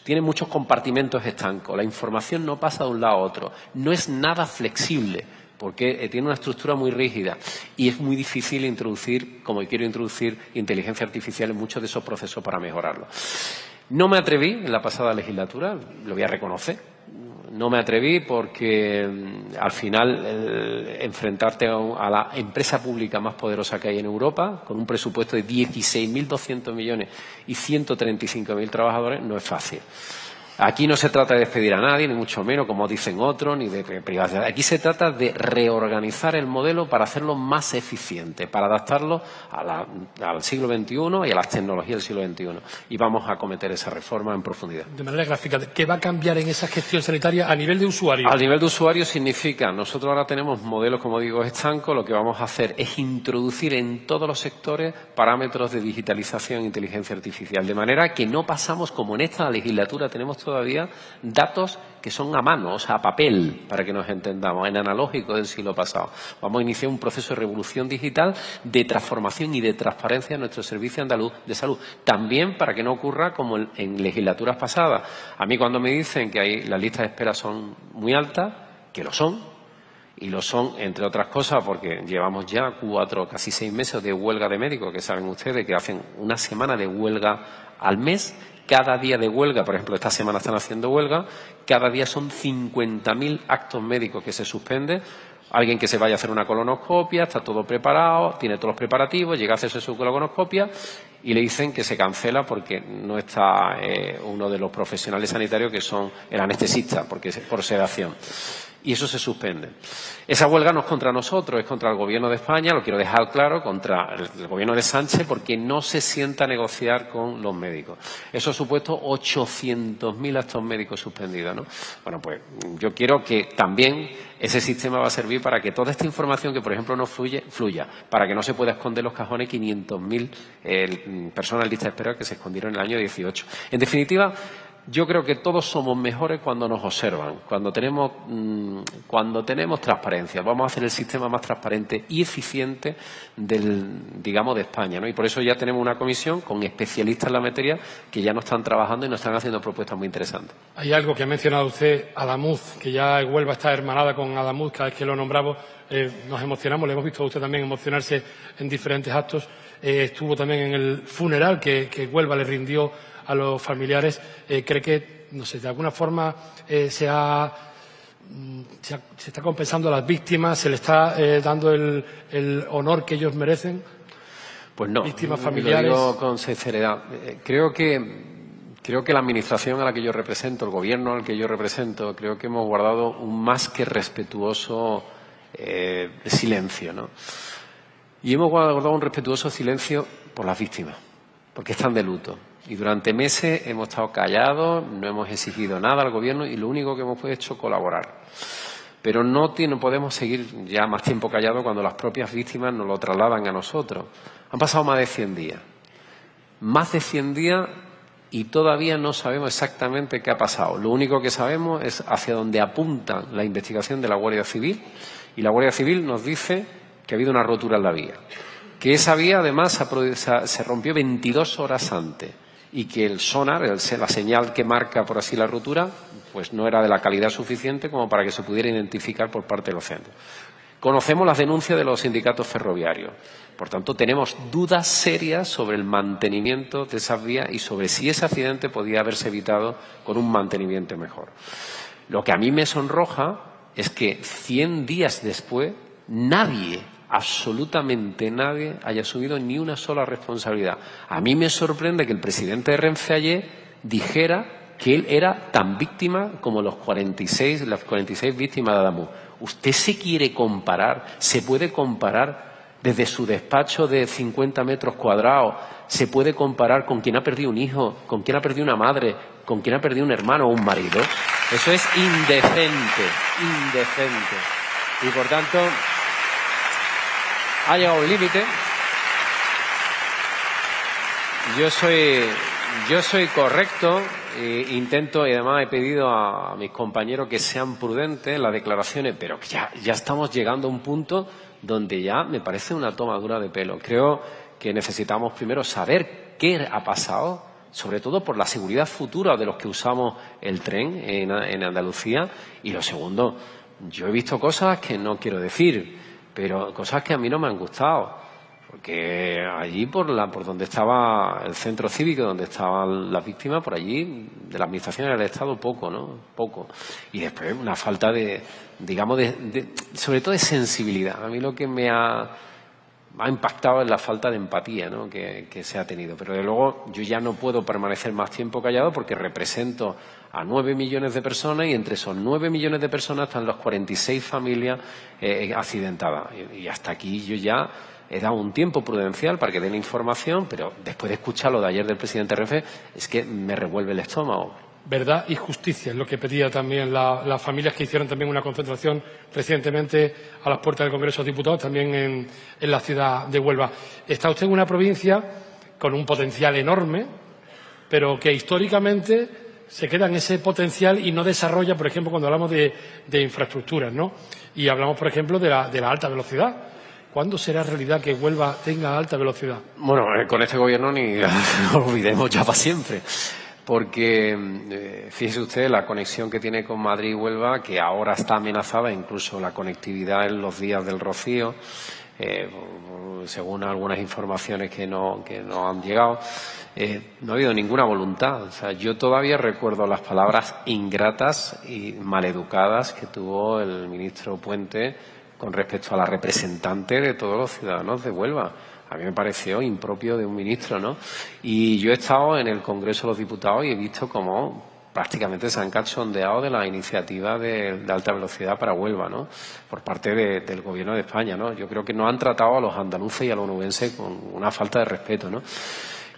tiene muchos compartimentos estancos. La información no pasa de un lado a otro. No es nada flexible, porque tiene una estructura muy rígida y es muy difícil introducir, como quiero introducir, inteligencia artificial en muchos de esos procesos para mejorarlo. No me atreví en la pasada legislatura, lo voy a reconocer. No me atreví porque al final enfrentarte a la empresa pública más poderosa que hay en Europa, con un presupuesto de 16.200 millones y 135.000 trabajadores, no es fácil. Aquí no se trata de despedir a nadie, ni mucho menos, como dicen otros, ni de privacidad. Aquí se trata de reorganizar el modelo para hacerlo más eficiente, para adaptarlo al siglo XXI y a las tecnologías del siglo XXI. Y vamos a acometer esa reforma en profundidad. De manera gráfica, ¿qué va a cambiar en esa gestión sanitaria a nivel de usuario? A nivel de usuario significa, nosotros ahora tenemos modelos, como digo, estancos. Lo que vamos a hacer es introducir en todos los sectores parámetros de digitalización e inteligencia artificial, de manera que no pasamos, como en esta legislatura tenemos todavía datos que son a mano, o sea, a papel, para que nos entendamos, en analógico del siglo pasado. Vamos a iniciar un proceso de revolución digital, de transformación y de transparencia en nuestro servicio andaluz de salud. También para que no ocurra como en legislaturas pasadas. A mí cuando me dicen que las listas de espera son muy altas, que lo son, Y lo son, entre otras cosas, porque llevamos ya 4, casi 6 meses de huelga de médicos, que saben ustedes que hacen una semana de huelga al mes. Cada día de huelga, por ejemplo, esta semana están haciendo huelga, cada día son 50.000 actos médicos que se suspenden. Alguien que se vaya a hacer una colonoscopia, está todo preparado, tiene todos los preparativos, llega a hacerse su colonoscopia y le dicen que se cancela porque no está uno de los profesionales sanitarios que son el anestesista, porque por sedación. Y eso se suspende. Esa huelga no es contra nosotros, es contra el Gobierno de España, lo quiero dejar claro, contra el Gobierno de Sánchez, porque no se sienta a negociar con los médicos. Eso ha supuesto 800.000 actos médicos suspendidos, ¿no? Bueno, pues yo quiero que también ese sistema va a servir para que toda esta información que, por ejemplo, no fluya, para que no se pueda esconder los cajones 500.000 personas en lista de espera que se escondieron en el año 18. En definitiva, yo creo que todos somos mejores cuando nos observan, cuando tenemos transparencia. Vamos a hacer el sistema más transparente y eficiente de España, ¿no? Y por eso ya tenemos una comisión con especialistas en la materia que ya nos están trabajando y nos están haciendo propuestas muy interesantes. Hay algo que ha mencionado usted, Adamuz, que ya Huelva está hermanada con Adamuz. Cada vez que lo nombramos nos emocionamos. Le hemos visto a usted también emocionarse en diferentes actos. Estuvo también en el funeral que Huelva le rindió a los familiares. ¿Cree que, no sé, de alguna forma se está compensando a las víctimas, se le está dando el honor que ellos merecen? Pues no, víctimas familiares. Lo digo con sinceridad. Creo que la administración a la que yo represento, el gobierno al que yo represento, creo que hemos guardado un más que respetuoso silencio, ¿no? Y hemos guardado un respetuoso silencio por las víctimas, porque están de luto. Y durante meses hemos estado callados, no hemos exigido nada al Gobierno y lo único que hemos hecho es colaborar. Pero no podemos seguir ya más tiempo callados cuando las propias víctimas nos lo trasladan a nosotros. Han pasado más de 100 días. Más de 100 días y todavía no sabemos exactamente qué ha pasado. Lo único que sabemos es hacia dónde apunta la investigación de la Guardia Civil. Y la Guardia Civil nos dice que ha habido una rotura en la vía. Que esa vía, además, se rompió 22 horas antes. Y que el sonar, la señal que marca, por así, la rotura, pues no era de la calidad suficiente como para que se pudiera identificar por parte de los centros. Conocemos las denuncias de los sindicatos ferroviarios. Por tanto, tenemos dudas serias sobre el mantenimiento de esas vías y sobre si ese accidente podía haberse evitado con un mantenimiento mejor. Lo que a mí me sonroja es que 100 días después nadie, absolutamente nadie, haya asumido ni una sola responsabilidad. A mí me sorprende que el presidente de Renfe ayer dijera que él era tan víctima como las 46 víctimas de Adamuz. ¿Usted se quiere comparar? ¿Se puede comparar desde su despacho de 50 metros cuadrados? ¿Se puede comparar con quien ha perdido un hijo, con quien ha perdido una madre, con quien ha perdido un hermano o un marido? Eso es indecente, indecente. Y por tanto, ha llegado el límite. Yo soy correcto, intento, y además he pedido a mis compañeros que sean prudentes en las declaraciones, pero que ya estamos llegando a un punto donde ya me parece una tomadura de pelo. Creo que necesitamos primero saber qué ha pasado, sobre todo por la seguridad futura de los que usamos el tren en Andalucía. Y lo segundo, yo he visto cosas que no quiero decir, pero cosas que a mí no me han gustado, porque allí por donde estaba el centro cívico, donde estaban las víctimas, por allí de la administración del Estado poco, ¿no? Poco. Y después una falta sobre todo de sensibilidad. A mí lo que me ha impactado es la falta de empatía, ¿no?, que se ha tenido. Pero de luego yo ya no puedo permanecer más tiempo callado porque represento a 9 millones de personas y entre esos 9 millones de personas están las 46 familias accidentadas. Y hasta aquí yo ya he dado un tiempo prudencial para que den información, pero después de escuchar lo de ayer del presidente Renfe es que me revuelve el estómago. Verdad y justicia es lo que pedía también las familias que hicieron también una concentración recientemente a las puertas del Congreso de Diputados, también en la ciudad de Huelva. Está usted en una provincia con un potencial enorme, pero que históricamente se queda en ese potencial y no desarrolla, por ejemplo, cuando hablamos de infraestructuras, ¿no? Y hablamos, por ejemplo, de la alta velocidad. ¿Cuándo será realidad que Huelva tenga alta velocidad? Bueno, con este gobierno ni lo olvidemos ya para siempre. porque fíjese usted la conexión que tiene con Madrid y Huelva, que ahora está amenazada, incluso la conectividad en los días del Rocío, según algunas informaciones que no han llegado. No ha habido ninguna voluntad. O sea, yo todavía recuerdo las palabras ingratas y maleducadas que tuvo el ministro Puente con respecto a la representante de todos los ciudadanos de Huelva. A mí me pareció impropio de un ministro, ¿no? Y yo he estado en el Congreso de los Diputados y he visto cómo prácticamente se han cachondeado de la iniciativa de alta velocidad para Huelva, ¿no? Por parte del Gobierno de España, ¿no? Yo creo que no han tratado a los andaluces y a los onubenses con una falta de respeto, ¿no?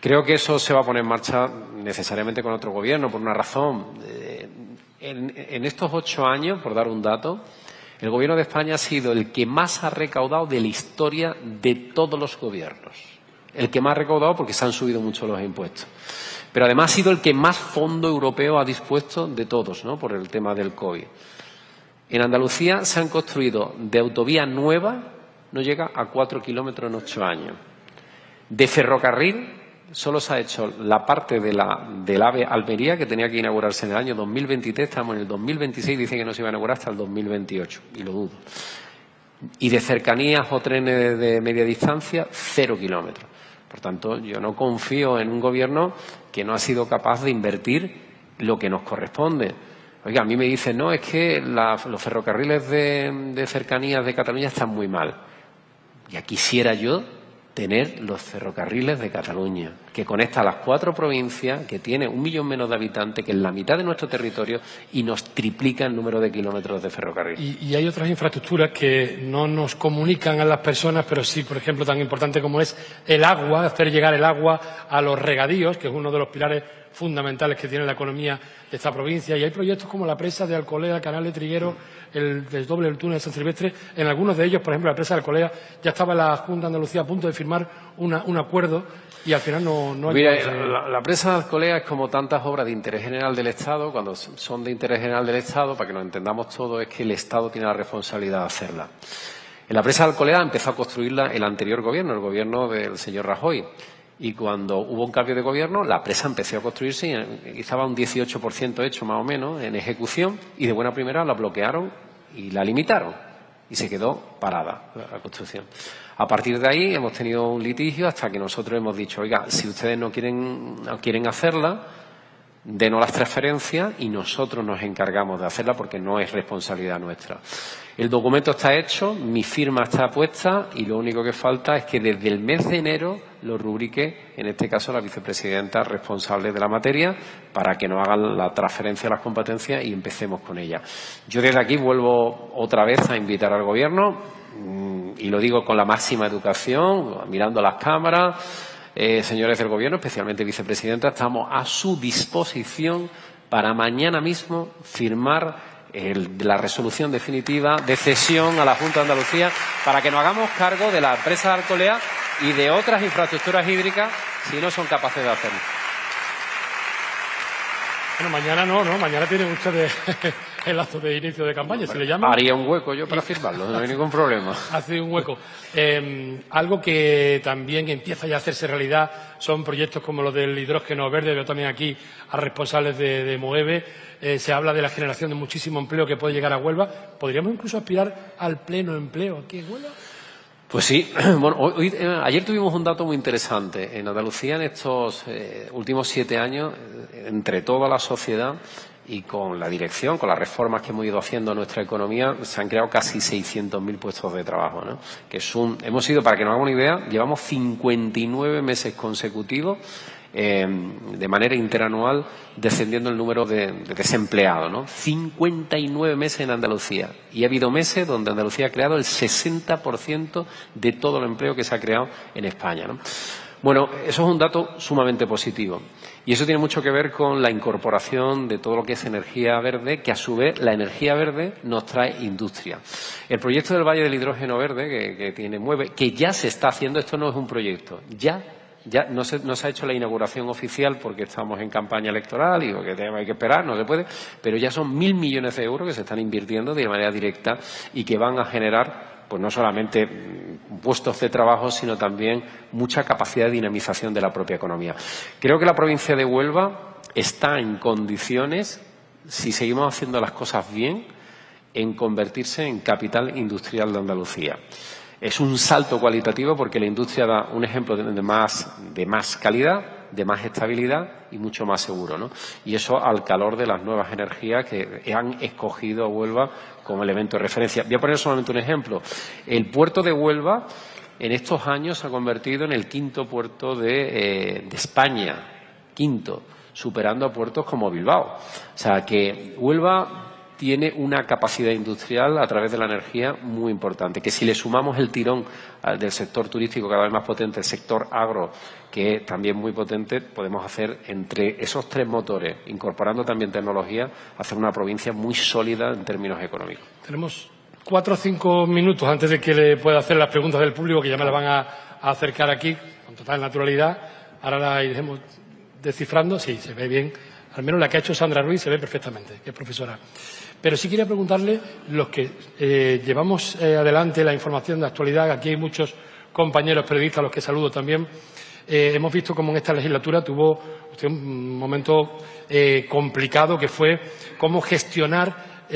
Creo que eso se va a poner en marcha necesariamente con otro gobierno, por una razón. En estos 8 años, por dar un dato, el Gobierno de España ha sido el que más ha recaudado de la historia de todos los gobiernos. El que más ha recaudado porque se han subido mucho los impuestos. Pero además ha sido el que más fondo europeo ha dispuesto de todos, ¿no? Por el tema del COVID. En Andalucía se han construido de autovía nueva, no llega a 4 kilómetros en 8 años. De ferrocarril solo se ha hecho la parte del AVE Almería, que tenía que inaugurarse en el año 2023, estamos en el 2026, dice que no se iba a inaugurar hasta el 2028, y lo dudo. Y de cercanías o trenes de media distancia, 0 kilómetros. Por tanto, yo no confío en un gobierno que no ha sido capaz de invertir lo que nos corresponde. Oiga, a mí me dicen, no, es que los ferrocarriles de cercanías de Cataluña están muy mal. Ya quisiera yo tener los ferrocarriles de Cataluña, que conecta a las 4 provincias, que tiene 1 millón menos de habitantes, que es la mitad de nuestro territorio, y nos triplica el número de kilómetros de ferrocarril. Y hay otras infraestructuras que no nos comunican a las personas, pero sí, por ejemplo, tan importante como es el agua, hacer llegar el agua a los regadíos, que es uno de los pilares fundamentales que tiene la economía de esta provincia. Y hay proyectos como la presa de Alcolea, el canal de Triguero, el desdoble del túnel de San Silvestre. En algunos de ellos, por ejemplo, la presa de Alcolea, ya estaba la Junta de Andalucía a punto de firmar un acuerdo y al final no hay. Mira, la presa de Alcolea es como tantas obras de interés general del Estado. Cuando son de interés general del Estado, para que nos entendamos todos, es que el Estado tiene la responsabilidad de hacerla. En la presa de Alcolea empezó a construirla el anterior gobierno, el gobierno del señor Rajoy. Y cuando hubo un cambio de gobierno, la presa empezó a construirse y estaba un 18% hecho más o menos en ejecución, y de buena primera la bloquearon y la limitaron y se quedó parada la construcción. A partir de ahí hemos tenido un litigio hasta que nosotros hemos dicho, oiga, si ustedes no quieren hacerla, denos las transferencias y nosotros nos encargamos de hacerla porque no es responsabilidad nuestra. El documento está hecho, mi firma está puesta y lo único que falta es que desde el mes de enero lo rubrique, en este caso, la vicepresidenta responsable de la materia, para que nos hagan la transferencia de las competencias y empecemos con ella. Yo desde aquí vuelvo otra vez a invitar al Gobierno, y lo digo con la máxima educación, mirando las cámaras. Señores del Gobierno, especialmente vicepresidenta, estamos a su disposición para mañana mismo firmar la resolución definitiva de cesión a la Junta de Andalucía para que nos hagamos cargo de la presa de Alcolea y de otras infraestructuras hídricas si no son capaces de hacerlo. Bueno, mañana no, mañana tienen ustedes el acto de inicio de campaña, si le llaman. Haría un hueco yo para firmarlo, no hay ningún problema. Hace un hueco. Algo que también empieza ya a hacerse realidad son proyectos como los del hidrógeno verde. Veo también aquí a responsables de Moeve. Se habla de la generación de muchísimo empleo que puede llegar a Huelva. ¿Podríamos incluso aspirar al pleno empleo aquí en Huelva? Pues sí. Bueno, ayer tuvimos un dato muy interesante. En Andalucía, en estos últimos 7 años, entre toda la sociedad y con la dirección, con las reformas que hemos ido haciendo a nuestra economía, se han creado casi 600.000 puestos de trabajo, ¿no? Hemos ido, para que nos hagamos una idea, llevamos 59 meses consecutivos de manera interanual descendiendo el número de desempleados, ¿no? 59 meses en Andalucía. Y ha habido meses donde Andalucía ha creado el 60% de todo el empleo que se ha creado en España, ¿no? Bueno, eso es un dato sumamente positivo. Y eso tiene mucho que ver con la incorporación de todo lo que es energía verde, que a su vez la energía verde nos trae industria. El proyecto del Valle del Hidrógeno Verde, que tiene Mueve, que ya se está haciendo, esto no es un proyecto, ya no se ha hecho la inauguración oficial porque estamos en campaña electoral y porque hay que esperar, no se puede, pero ya son 1.000 millones de euros que se están invirtiendo de manera directa y que van a generar pues no solamente puestos de trabajo, sino también mucha capacidad de dinamización de la propia economía. Creo que la provincia de Huelva está en condiciones, si seguimos haciendo las cosas bien, en convertirse en capital industrial de Andalucía. Es un salto cualitativo porque la industria da un ejemplo de más calidad, de más estabilidad y mucho más seguro, ¿no? Y eso al calor de las nuevas energías que han escogido a Huelva como elemento de referencia. Voy a poner solamente un ejemplo. El puerto de Huelva en estos años se ha convertido en el quinto puerto de España, quinto, superando a puertos como Bilbao. O sea que Huelva tiene una capacidad industrial a través de la energía muy importante, que si le sumamos el tirón del sector turístico cada vez más potente, el sector agro, que es también muy potente, podemos hacer entre esos tres motores, incorporando también tecnología, hacer una provincia muy sólida en términos económicos. Tenemos 4 o 5 minutos antes de que le pueda hacer las preguntas del público, que ya me las van a acercar aquí con total naturalidad. Ahora la iremos descifrando. Sí, se ve bien. Al menos la que ha hecho Sandra Ruiz se ve perfectamente, que es profesora. Pero sí quería preguntarle, los que llevamos adelante la información de actualidad, aquí hay muchos compañeros periodistas a los que saludo también. Hemos visto cómo en esta legislatura tuvo usted un momento complicado, que fue cómo gestionar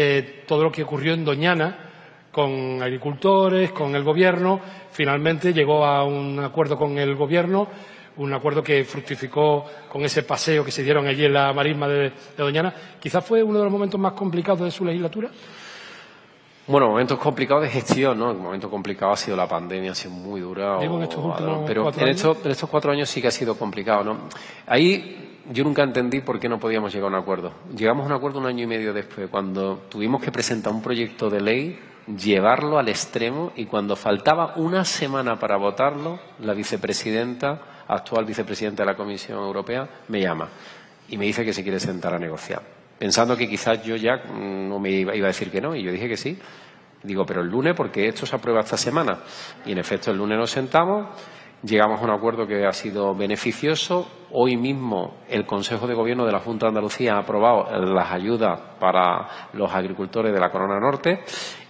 todo lo que ocurrió en Doñana con agricultores, con el Gobierno. Finalmente llegó a un acuerdo con el Gobierno, un acuerdo que fructificó con ese paseo que se dieron allí en la marisma de Doñana. Quizás fue uno de los momentos más complicados de su legislatura. Bueno, momentos complicados de gestión, ¿no? El momento complicado ha sido la pandemia, ha sido muy dura. Digo, en estos últimos pero 4 años. En estos 4 años sí que ha sido complicado, ¿no? Ahí yo nunca entendí por qué no podíamos llegar a un acuerdo. Llegamos a un acuerdo 1 año y medio después, cuando tuvimos que presentar un proyecto de ley, llevarlo al extremo, y cuando faltaba una semana para votarlo, la actual vicepresidenta de la Comisión Europea, me llama y me dice que se quiere sentar a negociar, pensando que quizás yo ya no me iba a decir que no, y yo dije que sí. Digo, pero el lunes, porque esto se aprueba esta semana. Y en efecto, el lunes nos sentamos, llegamos a un acuerdo que ha sido beneficioso. Hoy mismo el Consejo de Gobierno de la Junta de Andalucía ha aprobado las ayudas para los agricultores de la Corona Norte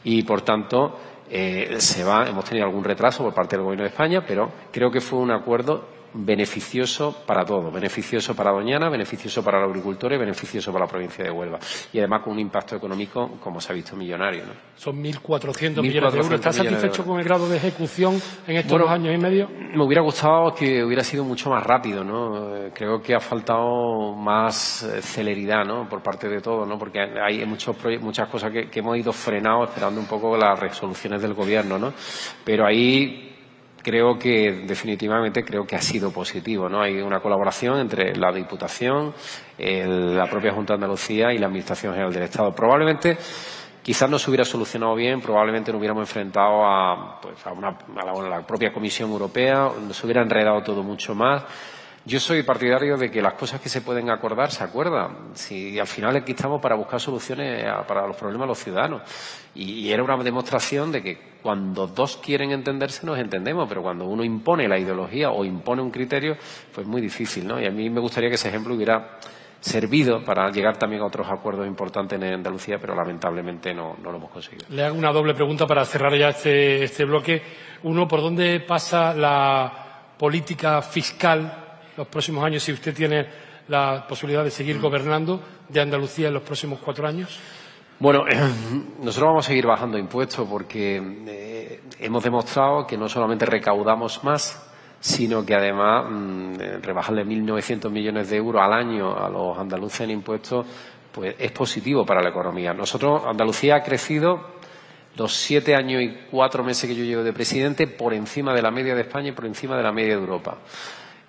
y, por tanto, hemos tenido algún retraso por parte del Gobierno de España, pero creo que fue un acuerdo beneficioso para todos, beneficioso para Doñana, beneficioso para los agricultores, beneficioso para la provincia de Huelva, y además con un impacto económico, como se ha visto, millonario, ¿no? Son 1.400 millones de euros. ¿Está satisfecho con el grado de ejecución en estos 2 años y medio? Me hubiera gustado que hubiera sido mucho más rápido, ¿no? Creo que ha faltado más celeridad, ¿no? Por parte de todos, ¿no? Porque hay muchas cosas que hemos ido frenados esperando un poco las resoluciones del Gobierno, ¿no? Pero ahí definitivamente ha sido positivo, ¿no? Hay una colaboración entre la Diputación, la propia Junta de Andalucía y la Administración General del Estado. Probablemente quizás no se hubiera solucionado bien, probablemente nos hubiéramos enfrentado a la propia Comisión Europea, nos hubiera enredado todo mucho más. Yo soy partidario de que las cosas que se pueden acordar se acuerdan. Si al final aquí estamos para buscar soluciones para los problemas de los ciudadanos. Y era una demostración de que cuando dos quieren entenderse nos entendemos, pero cuando uno impone la ideología o impone un criterio, pues es muy difícil, ¿no? Y a mí me gustaría que ese ejemplo hubiera servido para llegar también a otros acuerdos importantes en Andalucía, pero lamentablemente no lo hemos conseguido. Le hago una doble pregunta para cerrar ya este bloque. Uno, ¿por dónde pasa la política fiscal los próximos años, si usted tiene la posibilidad de seguir gobernando de Andalucía en los próximos 4 años? Bueno, nosotros vamos a seguir bajando impuestos porque hemos demostrado que no solamente recaudamos más, sino que además rebajarle 1.900 millones de euros al año a los andaluces en impuestos pues es positivo para la economía. Andalucía ha crecido los 7 años y 4 meses que yo llevo de presidente por encima de la media de España y por encima de la media de Europa.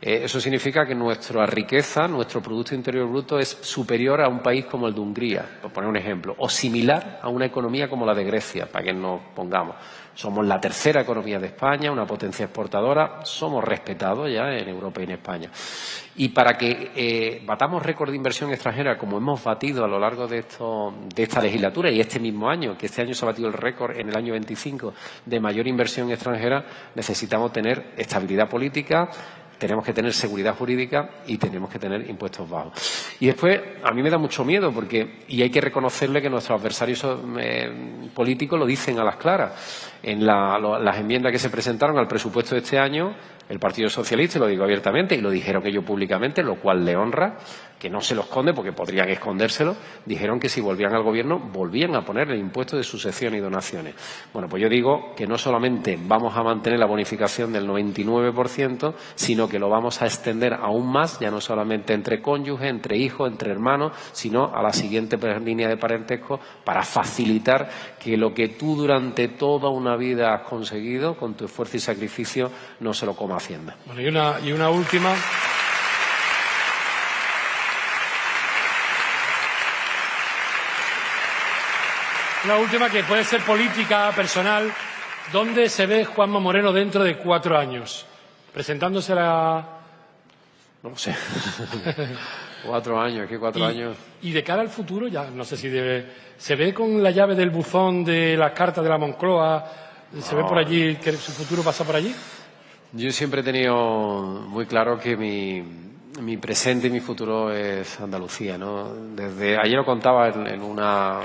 Eso significa que nuestra riqueza, nuestro Producto Interior Bruto es superior a un país como el de Hungría, por poner un ejemplo, o similar a una economía como la de Grecia, para que nos pongamos. Somos la tercera economía de España, una potencia exportadora, somos respetados ya en Europa y en España. Y para que batamos récord de inversión extranjera, como hemos batido a lo largo de esta legislatura y este mismo año, que este año se ha batido el récord en el año 25 de mayor inversión extranjera, necesitamos tener estabilidad política, tenemos que tener seguridad jurídica y tenemos que tener impuestos bajos. Y después, a mí me da mucho miedo y hay que reconocerle que nuestros adversarios políticos lo dicen a las claras. En las enmiendas que se presentaron al presupuesto de este año, el Partido Socialista, y lo digo abiertamente, y lo dijeron ellos públicamente, lo cual le honra, que no se lo esconde porque podrían escondérselo, dijeron que si volvían al gobierno volvían a poner el impuesto de sucesión y donaciones. Bueno, pues yo digo que no solamente vamos a mantener la bonificación del 99%, sino que lo vamos a extender aún más, ya no solamente entre cónyuges, entre hijos, entre hermanos, sino a la siguiente línea de parentesco, para facilitar que lo que tú durante toda una vida has conseguido con tu esfuerzo y sacrificio no se lo coma Hacienda. Bueno, y una última. Una última que puede ser política, personal. ¿Dónde se ve Juanma Moreno dentro de 4 años? ¿Presentándose a la...? No sé. 4 años, ¿qué 4 años? Y de cara al futuro, ya no sé si ¿se ve con la llave del buzón de las cartas de la Moncloa? ¿Se ve por allí que su futuro pasa por allí? Yo siempre he tenido muy claro que mi presente y mi futuro es Andalucía, ¿no? Desde ayer lo contaba en una...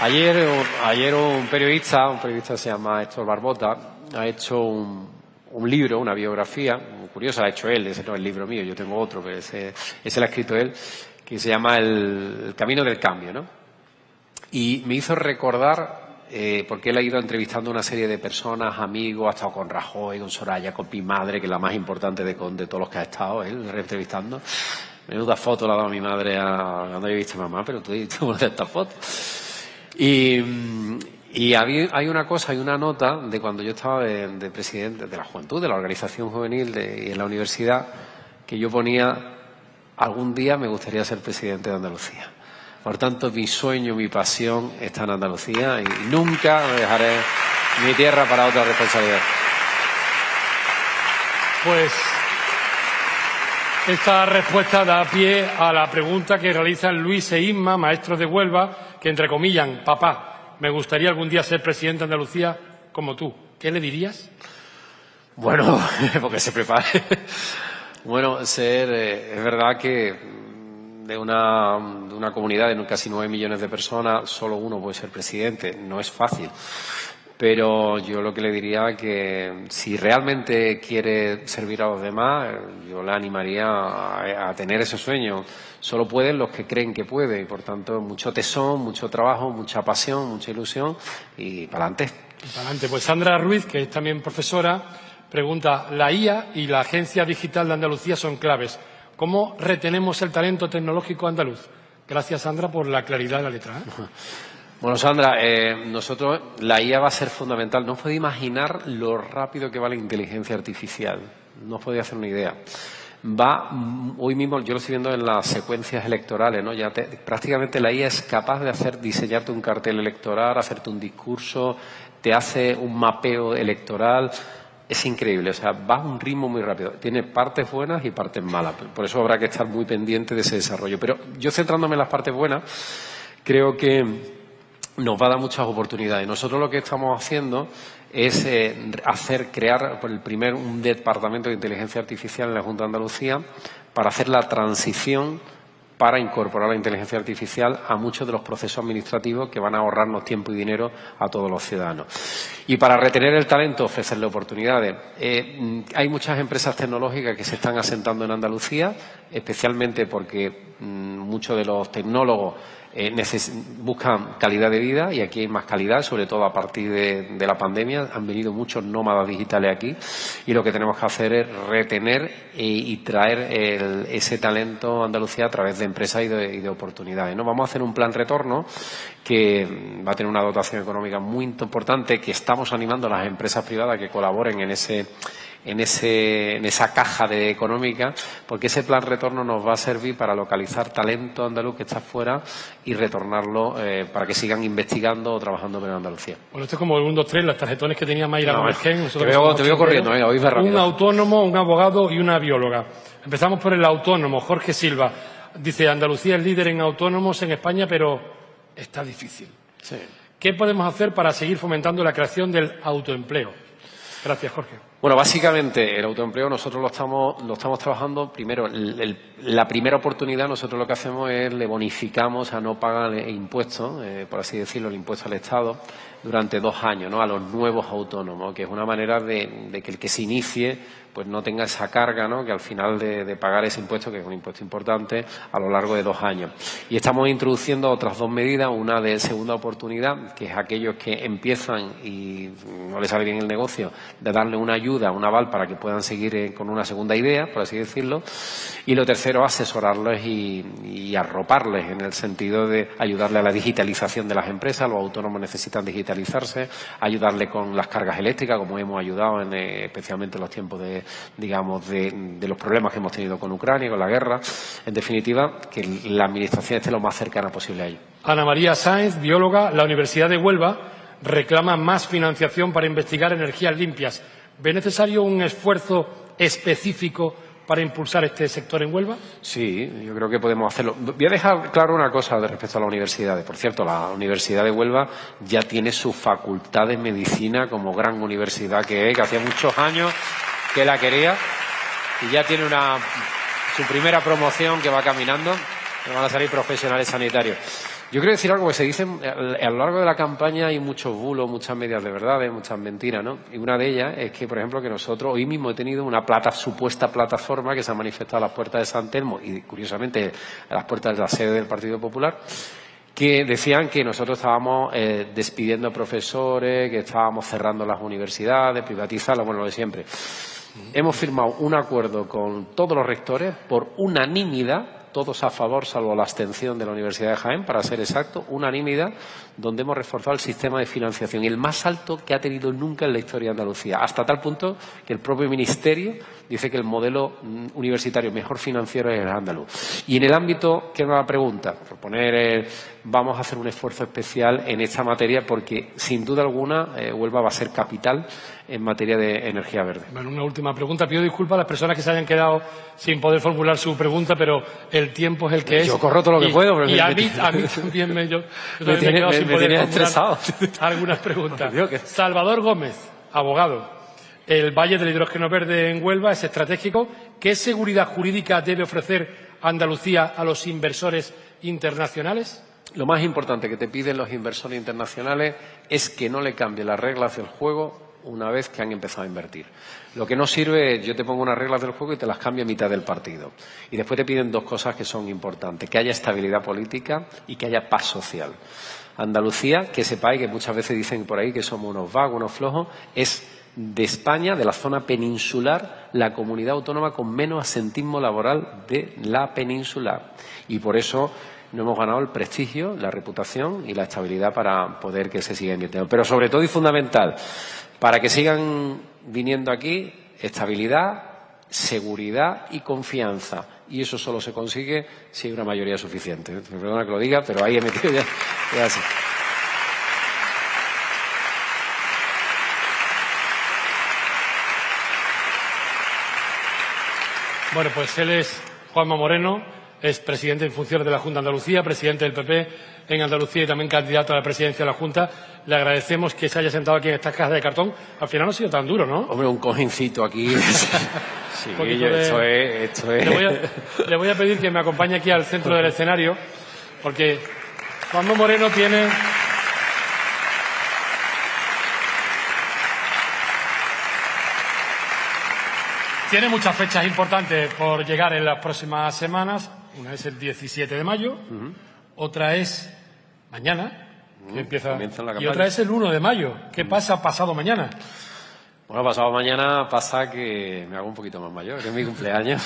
Ayer un periodista se llama Héctor Barbota, ha hecho un libro, una biografía, muy curiosa, la ha hecho él, ese no es el libro mío, yo tengo otro, pero ese lo ha escrito él, que se llama El camino del cambio, ¿no? Y me hizo recordar, porque él ha ido entrevistando una serie de personas, amigos, ha estado con Rajoy, con Soraya, con mi madre, que es la más importante de todos los que ha estado, él entrevistando. Menuda foto le ha dado mi madre cuando yo he visto a mamá, pero tú pones esta foto. Y hay una cosa, hay una nota de cuando yo estaba de presidente de la juventud, de la organización juvenil y en la universidad, que yo ponía: algún día me gustaría ser presidente de Andalucía. Por tanto, mi sueño, mi pasión está en Andalucía y nunca me dejaré mi tierra para otra responsabilidad. Pues esta respuesta da pie a la pregunta que realizan Luis e Inma, maestros de Huelva, que entrecomillan: papá, me gustaría algún día ser presidente de Andalucía como tú. ¿Qué le dirías? Bueno, porque se prepare. Bueno, es verdad que de una comunidad de casi 9 millones de personas, solo uno puede ser presidente. No es fácil. Pero yo lo que le diría es que si realmente quiere servir a los demás, yo le animaría a tener ese sueño. Solo pueden los que creen que puede y, por tanto, mucho tesón, mucho trabajo, mucha pasión, mucha ilusión y para adelante. Y para adelante. Pues Sandra Ruiz, que es también profesora, pregunta: la IA y la Agencia Digital de Andalucía son claves. ¿Cómo retenemos el talento tecnológico andaluz? Gracias, Sandra, por la claridad de la letra, ¿eh? Bueno, Sandra, nosotros, la IA va a ser fundamental. No os podéis imaginar lo rápido que va la inteligencia artificial. No os podéis hacer una idea. Hoy mismo, yo lo estoy viendo en las secuencias electorales, ¿no? Prácticamente la IA es capaz de diseñarte un cartel electoral, hacerte un discurso, te hace un mapeo electoral. Es increíble, o sea, va a un ritmo muy rápido. Tiene partes buenas y partes malas. Por eso habrá que estar muy pendiente de ese desarrollo. Pero yo, centrándome en las partes buenas, creo que nos va a dar muchas oportunidades. Nosotros lo que estamos haciendo es crear un departamento de inteligencia artificial en la Junta de Andalucía para hacer la transición, para incorporar la inteligencia artificial a muchos de los procesos administrativos que van a ahorrarnos tiempo y dinero a todos los ciudadanos. Y para retener el talento, ofrecerle oportunidades. Hay muchas empresas tecnológicas que se están asentando en Andalucía, especialmente porque muchos de los tecnólogos buscan calidad de vida y aquí hay más calidad, sobre todo a partir de la pandemia. Han venido muchos nómadas digitales aquí y lo que tenemos que hacer es retener y traer ese talento a Andalucía a través de empresas y de oportunidades, ¿no? Vamos a hacer un plan retorno que va a tener una dotación económica muy importante, que estamos animando a las empresas privadas que colaboren en esa caja económica, porque ese plan retorno nos va a servir para localizar talento andaluz que está fuera y retornarlo para que sigan investigando o trabajando en Andalucía. Bueno, esto es como el 1, 2, 3, las tarjetones que tenía Mayra Gómez Gen. Te veo corriendo, venga, hoy rápido. Un autónomo, un abogado y una bióloga. Empezamos por el autónomo, Jorge Silva. Dice: Andalucía es líder en autónomos en España, pero está difícil. Sí. ¿Qué podemos hacer para seguir fomentando la creación del autoempleo? Gracias, Jorge. Bueno, básicamente el autoempleo nosotros lo estamos trabajando. Primero, la primera oportunidad nosotros lo que hacemos es le bonificamos a no pagar impuestos, por así decirlo, el impuesto al Estado durante 2 años, ¿no? A los nuevos autónomos, que es una manera de que el que se inicie pues no tenga esa carga, ¿no? Que al final de pagar ese impuesto, que es un impuesto importante, a lo largo de 2 años. Y estamos introduciendo otras 2 medidas, una de segunda oportunidad, que es aquellos que empiezan y no les sale bien el negocio, de darle una ayuda, un aval para que puedan seguir con una segunda idea, por así decirlo. Y lo tercero, asesorarles y arroparles en el sentido de ayudarle a la digitalización de las empresas. Los autónomos necesitan digitalizarse, ayudarle con las cargas eléctricas, como hemos ayudado especialmente en los tiempos de los problemas que hemos tenido con Ucrania, con la guerra. En definitiva, que la Administración esté lo más cercana posible a ello. Ana María Sáenz, bióloga, la Universidad de Huelva reclama más financiación para investigar energías limpias. ¿Ve necesario un esfuerzo específico para impulsar este sector en Huelva? Sí, yo creo que podemos hacerlo. Voy a dejar claro una cosa respecto a las universidades. Por cierto, la Universidad de Huelva ya tiene su facultad de medicina como gran universidad que es, que hacía muchos años que la quería, y ya tiene su primera promoción que va caminando, que van a salir profesionales sanitarios. Yo quiero decir algo que se dice a lo largo de la campaña. Hay muchos bulos, muchas medias de verdades, muchas mentiras, ¿no? Y una de ellas es que, por ejemplo, que nosotros hoy mismo he tenido una supuesta plataforma que se ha manifestado a las puertas de San Telmo y, curiosamente, a las puertas de la sede del Partido Popular, que decían que nosotros estábamos despidiendo profesores, que estábamos cerrando las universidades, privatizarlas, bueno, lo de siempre. Hemos firmado un acuerdo con todos los rectores por unanimidad, todos a favor, salvo la abstención de la Universidad de Jaén, para ser exacto, unanimidad, donde hemos reforzado el sistema de financiación, el más alto que ha tenido nunca en la historia de Andalucía, hasta tal punto que el propio Ministerio dice que el modelo universitario mejor financiero es el andaluz. Y en el ámbito, que era la pregunta, vamos a hacer un esfuerzo especial en esta materia porque, sin duda alguna, Huelva va a ser capital en materia de energía verde. Bueno, una última pregunta. Pido disculpas a las personas que se hayan quedado sin poder formular su pregunta, pero el tiempo es el que es. Yo corro todo lo que puedo. Pero y a mí también me he quedado sin poder formular algunas preguntas. Salvador Gómez, abogado. El Valle del Hidrógeno Verde en Huelva es estratégico. ¿Qué seguridad jurídica debe ofrecer Andalucía a los inversores internacionales? Lo más importante que te piden los inversores internacionales es que no le cambie las reglas del juego una vez que han empezado a invertir. Lo que no sirve es yo te pongo unas reglas del juego y te las cambio a mitad del partido. Y después te piden 2 cosas que son importantes: que haya estabilidad política y que haya paz social. Andalucía, que sepáis que muchas veces dicen por ahí que somos unos vagos, unos flojos, es de España, de la zona peninsular, la comunidad autónoma con menos asentismo laboral de la peninsular. Y por eso no hemos ganado el prestigio, la reputación y la estabilidad para poder que se siga invirtiendo. Pero sobre todo y fundamental, para que sigan viniendo aquí, estabilidad, seguridad y confianza. Y eso solo se consigue si hay una mayoría suficiente. Me perdona que lo diga, pero ahí he metido ya así. Bueno, pues él es Juanma Moreno, es presidente en funciones de la Junta de Andalucía, presidente del PP en Andalucía y también candidato a la presidencia de la Junta. Le agradecemos que se haya sentado aquí en estas cajas de cartón. Al final no ha sido tan duro, ¿no? Hombre, un cojincito aquí. Sí, esto es... Le voy a pedir que me acompañe aquí al centro del escenario, porque Juanma Moreno tiene... Tiene muchas fechas importantes por llegar en las próximas semanas. Una es el 17 de mayo, otra es mañana, que empieza, y otra es el 1 de mayo. ¿Qué pasa pasado mañana? Bueno, pasado mañana pasa que me hago un poquito más mayor, que es mi cumpleaños.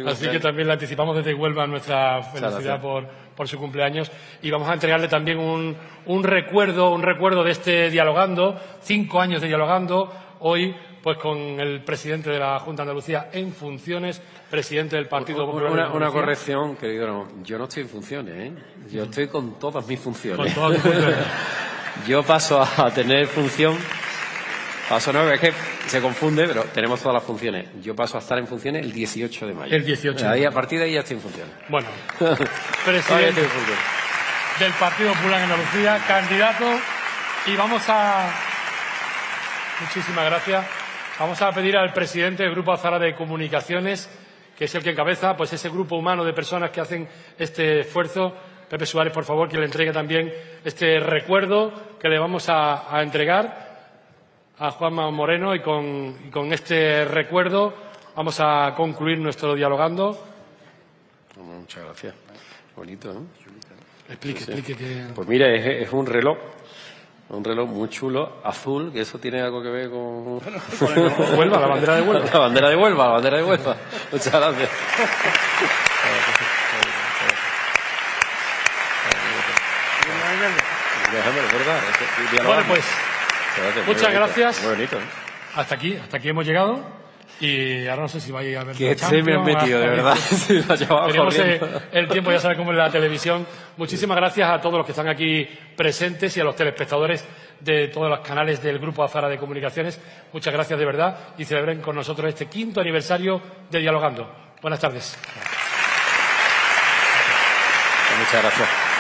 Así que también le anticipamos desde Huelva nuestra felicidad por su cumpleaños. Y vamos a entregarle también un recuerdo de este Dialogando, 5 años de Dialogando, hoy pues con el presidente de la Junta de Andalucía en funciones, presidente del Partido Popular. Una corrección, querido. Yo no estoy en funciones, ¿eh? Yo estoy con todas mis funciones. Con todas tus funciones. Yo paso a tener función. Es que se confunde, pero tenemos todas las funciones. Yo paso a estar en funciones el 18 de mayo. El 18. Ahí, a partir de ahí ya estoy en funciones. Bueno, presidente del Partido Popular en Andalucía, candidato, y vamos a Muchísimas gracias. Vamos a pedir al presidente del Grupo Azara de Comunicaciones, que es el que encabeza pues ese grupo humano de personas que hacen este esfuerzo. Pepe Suárez, por favor, que le entregue también este recuerdo que le vamos a entregar a Juanma Moreno, y con este recuerdo vamos a concluir nuestro dialogando. Muchas gracias. Bonito, ¿no? Explique que... Pues mira, es un reloj muy chulo, azul, que eso tiene algo que ver con... Huelva, la bandera de Huelva. La bandera de Huelva. Muchas gracias. Bueno, pues, muchas gracias. Muy bonito, ¿eh? Hasta aquí hemos llegado. Y ahora no sé si vais a ver... Que me han metido, de verdad. Sí, tenemos el tiempo, ya sabes cómo es la televisión. Muchísimas gracias a todos los que están aquí presentes y a los telespectadores de todos los canales del Grupo Azara de Comunicaciones. Muchas gracias de verdad y celebren con nosotros este 5º aniversario de Dialogando. Buenas tardes. Muchas gracias.